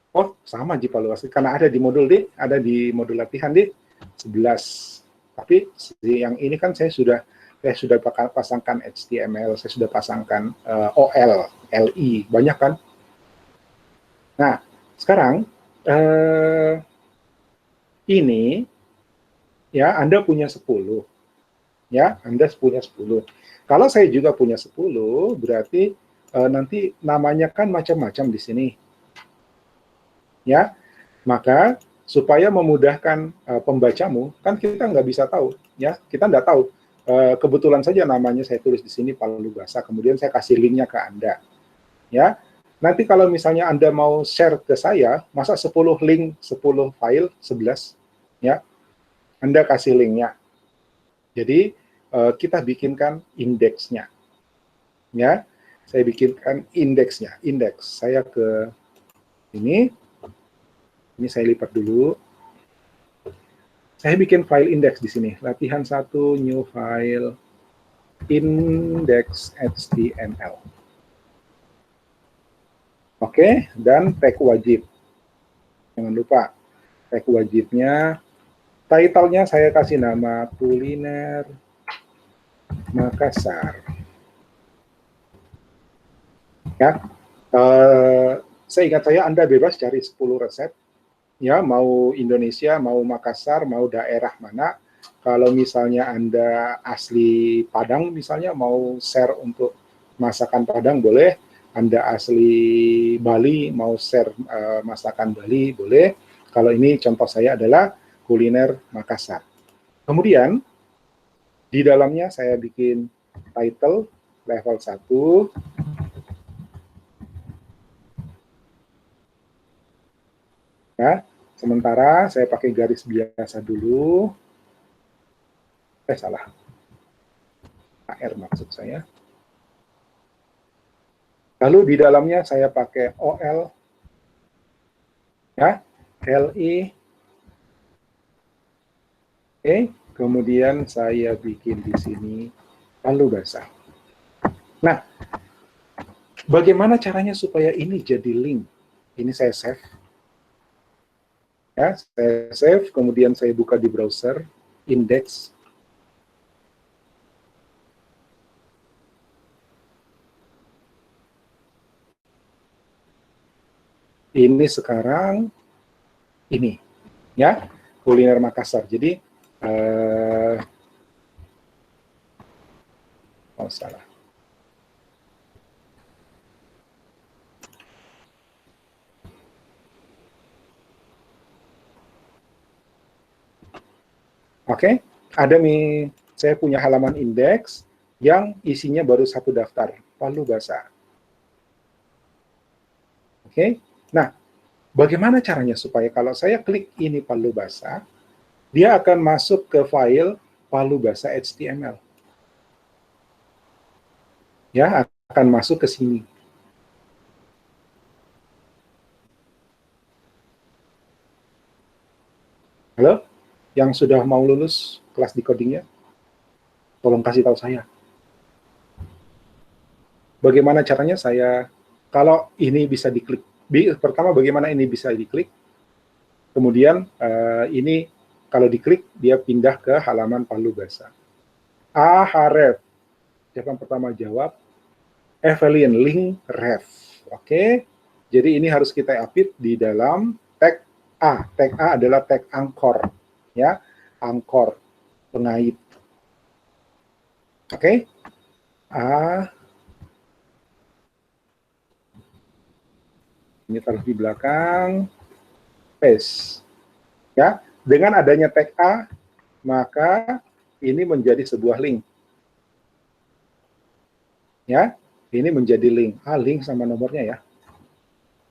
Oh, sama di Palu Basah karena ada di modul ada di modul latihan 11. Tapi yang ini kan saya sudah pasangkan HTML, saya sudah pasangkan OL, LI, banyak kan? Nah, sekarang ini ya Anda punya 10. Ya, Anda punya 10. Kalau saya juga punya 10, berarti nanti namanya kan macam-macam di sini. Ya, maka supaya memudahkan pembacamu, kan kita nggak bisa tahu, ya, kita nggak tahu. Kebetulan saja namanya saya tulis di sini Palu Basah, kemudian saya kasih linknya ke Anda, ya. Nanti kalau misalnya Anda mau share ke saya, masa 10 link, 10 file, 11, ya, Anda kasih linknya. Jadi kita bikinkan indeksnya, ya. Saya bikinkan indeksnya, indeks. Saya ke ini saya lipat dulu. Saya bikin file index di sini, latihan 1, new file, index HTML. Oke, dan tag wajib. Jangan lupa, tag wajibnya, title-nya saya kasih nama kuliner Makassar. Ya, seingat saya Anda bebas cari 10 resep, ya, mau Indonesia, mau Makassar, mau daerah mana. Kalau misalnya Anda asli Padang, misalnya mau share untuk masakan Padang, boleh. Anda asli Bali, mau share masakan Bali, boleh. Kalau ini contoh saya adalah kuliner Makassar. Kemudian, di dalamnya saya bikin title level 1, ya. Sementara saya pakai garis biasa dulu. Salah. AR maksud saya. Lalu di dalamnya saya pakai OL, ya, LI, kemudian saya bikin di sini Palu Basah. Nah, bagaimana caranya supaya ini jadi link? Ini saya save, ya, saya save, kemudian saya buka di browser, index. Ini sekarang ini, ya, kuliner Makassar. Jadi salah. Oke, ada nih, saya punya halaman indeks yang isinya baru 1 daftar, Palu Basah. Oke, nah, bagaimana caranya supaya kalau saya klik ini Palu Basah, dia akan masuk ke file Palu Basah HTML. Ya, akan masuk ke sini. Halo, yang sudah mau lulus kelas decodingnya, tolong kasih tahu saya. Bagaimana caranya kalau ini bisa diklik, pertama bagaimana ini bisa diklik, kemudian ini kalau diklik dia pindah ke halaman palu basah. Href, siapa yang pertama jawab? Evelyn, link ref. Oke, jadi ini harus kita update di dalam tag A. Tag A adalah tag angkor, ya, angkor, pengait. Oke, A. Ini taruh di belakang, paste. Ya, dengan adanya tag A, maka ini menjadi sebuah link. Ya, ini menjadi link. Link sama nomornya ya.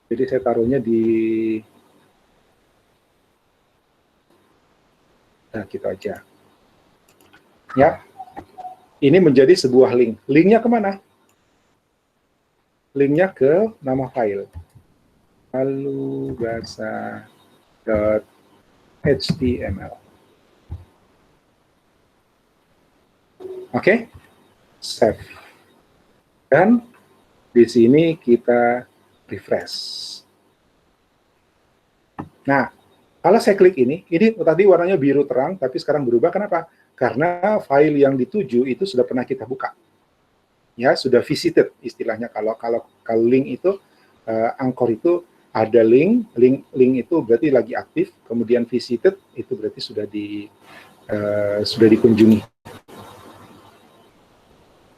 Jadi saya taruhnya di, nah gitu aja. Ya, ini menjadi sebuah link. Linknya kemana? Linknya ke nama file. palubasa.html. Oke, save. Dan di sini kita refresh. Nah, kalau saya klik ini tadi warnanya biru terang, tapi sekarang berubah. Kenapa? Karena file yang dituju itu sudah pernah kita buka. Ya, sudah visited istilahnya. Kalau link itu, angkor itu ada link itu berarti lagi aktif, kemudian visited itu berarti sudah dikunjungi.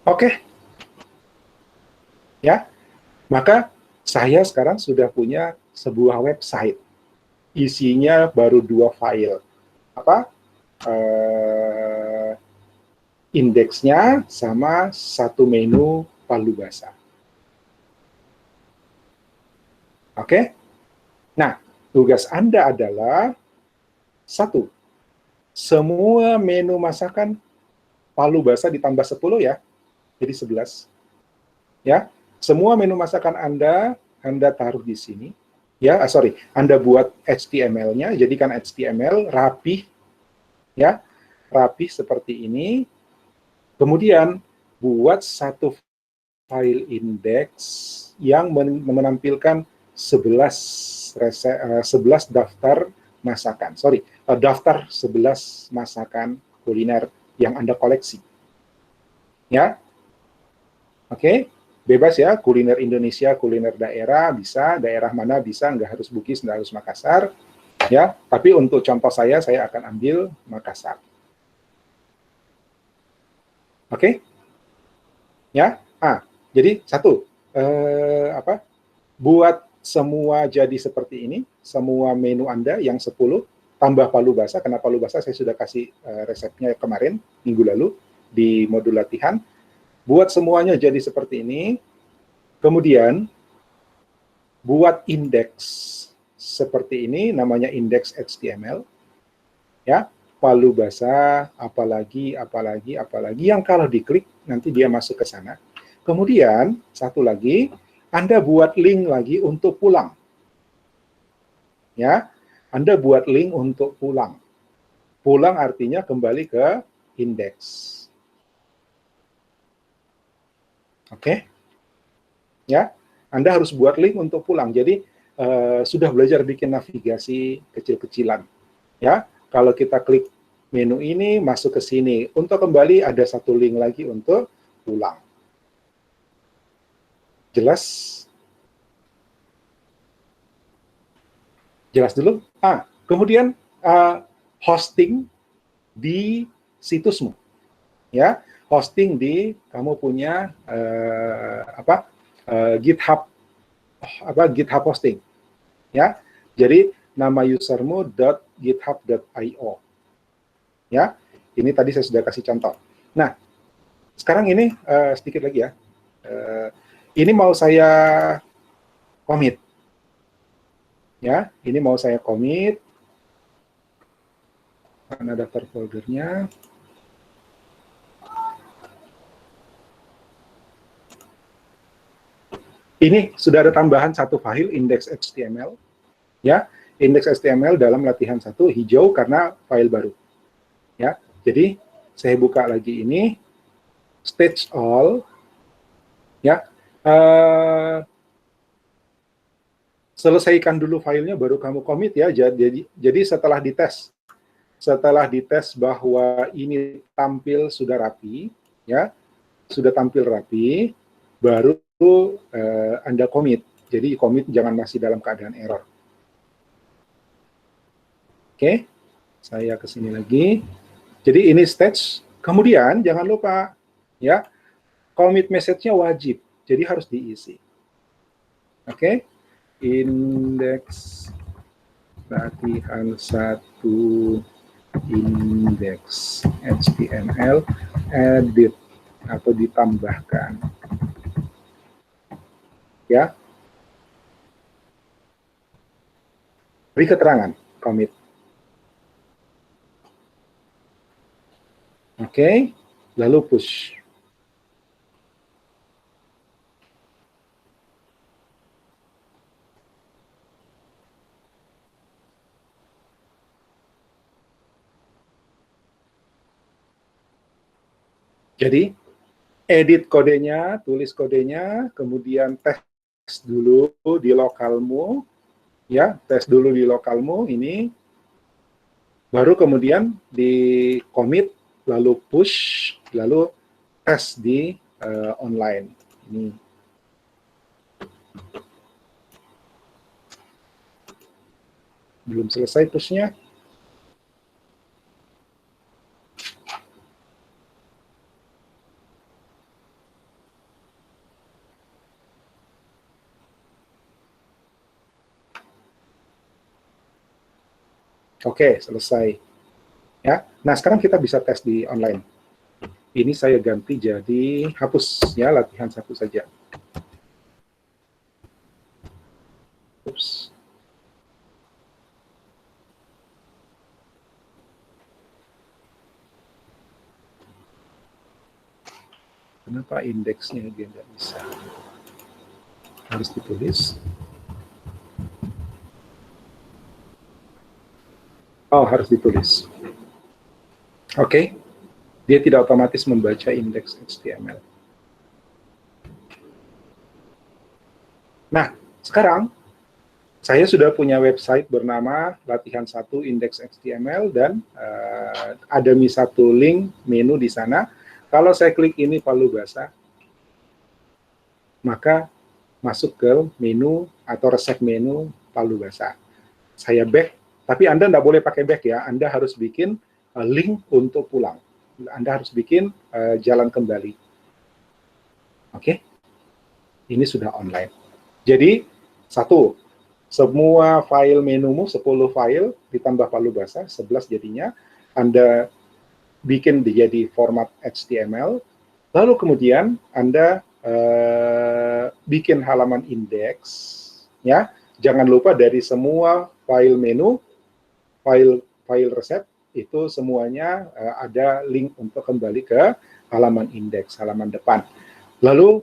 Oke. Ya, maka saya sekarang sudah punya sebuah website. Isinya baru 2 file. Apa? Indeksnya sama 1 menu palu basah. Oke? Nah, tugas Anda adalah 1. Semua menu masakan palu basah ditambah 10 ya. Jadi 11. Ya. Semua menu masakan Anda taruh di sini. Ya, Anda buat HTML-nya, jadikan HTML rapih. Ya. Rapih seperti ini. Kemudian buat satu file index yang menampilkan 11 daftar masakan. Daftar 11 masakan kuliner yang Anda koleksi. Ya. Oke, bebas ya, kuliner Indonesia, kuliner daerah bisa, daerah mana bisa, nggak harus Bugis, nggak harus Makassar. Ya, tapi untuk contoh saya akan ambil Makassar. Oke? Ya, jadi 1, buat semua jadi seperti ini, semua menu Anda yang 10, tambah palu basah, karena palu basah saya sudah kasih resepnya kemarin, minggu lalu, di modul latihan. Buat semuanya jadi seperti ini, kemudian buat indeks seperti ini, namanya indeks HTML, ya, palu basah, apalagi, yang kalau diklik, nanti dia masuk ke sana. Kemudian, satu lagi, Anda buat link lagi untuk pulang. Ya, Anda buat link untuk pulang. Pulang artinya kembali ke indeks. Oke? Ya, Anda harus buat link untuk pulang. Jadi, sudah belajar bikin navigasi kecil-kecilan. Ya, kalau kita klik menu ini, masuk ke sini. Untuk kembali, ada satu link lagi untuk pulang. Jelas? Jelas dulu? Kemudian hosting di situsmu. Ya, hosting di, kamu punya GitHub, GitHub hosting. Ya, jadi nama usermu .github.io. Ya, ini tadi saya sudah kasih contoh. Nah, sekarang ini sedikit lagi ya. Ini mau saya commit. Ya, ini mau saya commit. Mana daftar foldernya? Ini sudah ada tambahan satu file index HTML. Ya, index HTML dalam latihan 1 hijau karena file baru. Ya, jadi saya buka lagi ini stage all. Ya, Selesaikan dulu filenya baru kamu commit ya. Jadi setelah dites bahwa ini tampil sudah rapi, ya, sudah tampil rapi, baru Anda commit. Jadi commit jangan masih dalam keadaan error. Oke, saya ke sini lagi. Jadi ini stage. Kemudian jangan lupa, ya, commit message-nya wajib. Jadi harus diisi. Oke, indeks latihan 1 indeks HTML edit atau ditambahkan, ya, beri keterangan commit. Oke, lalu push. Jadi edit kodenya, tulis kodenya, kemudian tes dulu di lokalmu, ya, tes dulu di lokalmu ini, baru kemudian di commit, lalu push, lalu tes di online. Ini belum selesai pushnya. Oke, selesai. Ya. Nah, sekarang kita bisa tes di online. Ini saya ganti jadi hapus, ya, latihan 1 saja. Ups. Kenapa indeksnya dia nggak bisa? Harus ditulis. Oh, harus ditulis. Oke. Dia tidak otomatis membaca indeks HTML. Nah, sekarang saya sudah punya website bernama latihan 1 indeks HTML dan ada satu link menu di sana. Kalau saya klik ini palu basah, maka masuk ke menu atau resep menu palu basah. Saya back, tapi Anda tidak boleh pakai back ya, Anda harus bikin link untuk pulang. Anda harus bikin jalan kembali. Oke, ini sudah online. Jadi, 1, semua file menumu, 10 file, ditambah palu basah, 11 jadinya, Anda bikin jadi format HTML, lalu kemudian Anda bikin halaman indeks, ya. Jangan lupa dari semua file menu, file resep, itu semuanya ada link untuk kembali ke halaman indeks, halaman depan. Lalu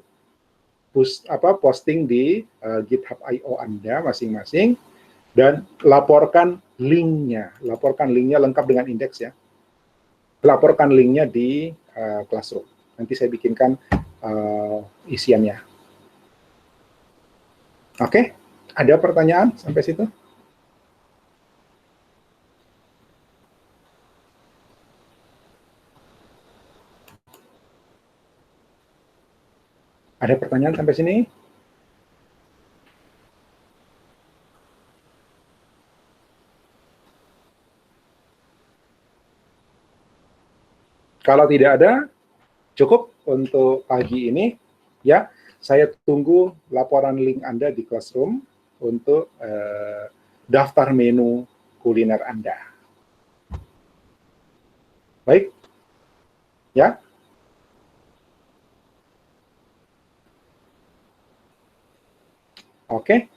posting di GitHub.io Anda masing-masing dan laporkan linknya lengkap dengan indeks ya. Laporkan linknya di Classroom. Nanti saya bikinkan isiannya. Oke, ada pertanyaan sampai situ? Ada pertanyaan sampai sini? Kalau tidak ada, cukup untuk pagi ini. Ya, saya tunggu laporan link Anda di Classroom untuk daftar menu kuliner Anda. Baik? Ya? Oke,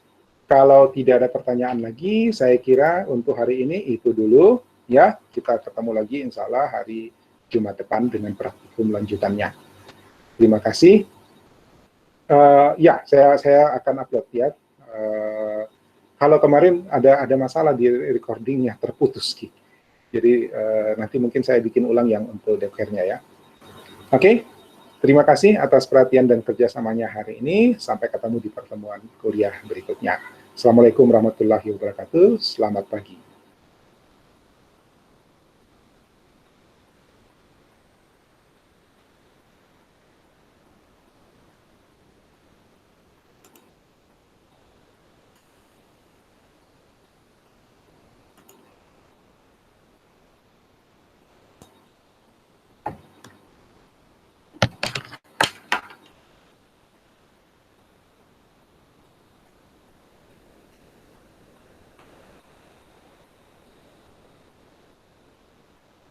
kalau tidak ada pertanyaan lagi, saya kira untuk hari ini itu dulu. Ya, kita ketemu lagi insya Allah hari Jumat depan dengan praktikum lanjutannya. Terima kasih. Ya, saya akan upload ya. Kalau kemarin ada masalah di recordingnya, terputus. Jadi nanti mungkin saya bikin ulang yang untuk DPR-nya ya. Oke, Terima kasih atas perhatian dan kerjasamanya hari ini. Sampai ketemu di pertemuan kuliah berikutnya. Assalamualaikum warahmatullahi wabarakatuh. Selamat pagi.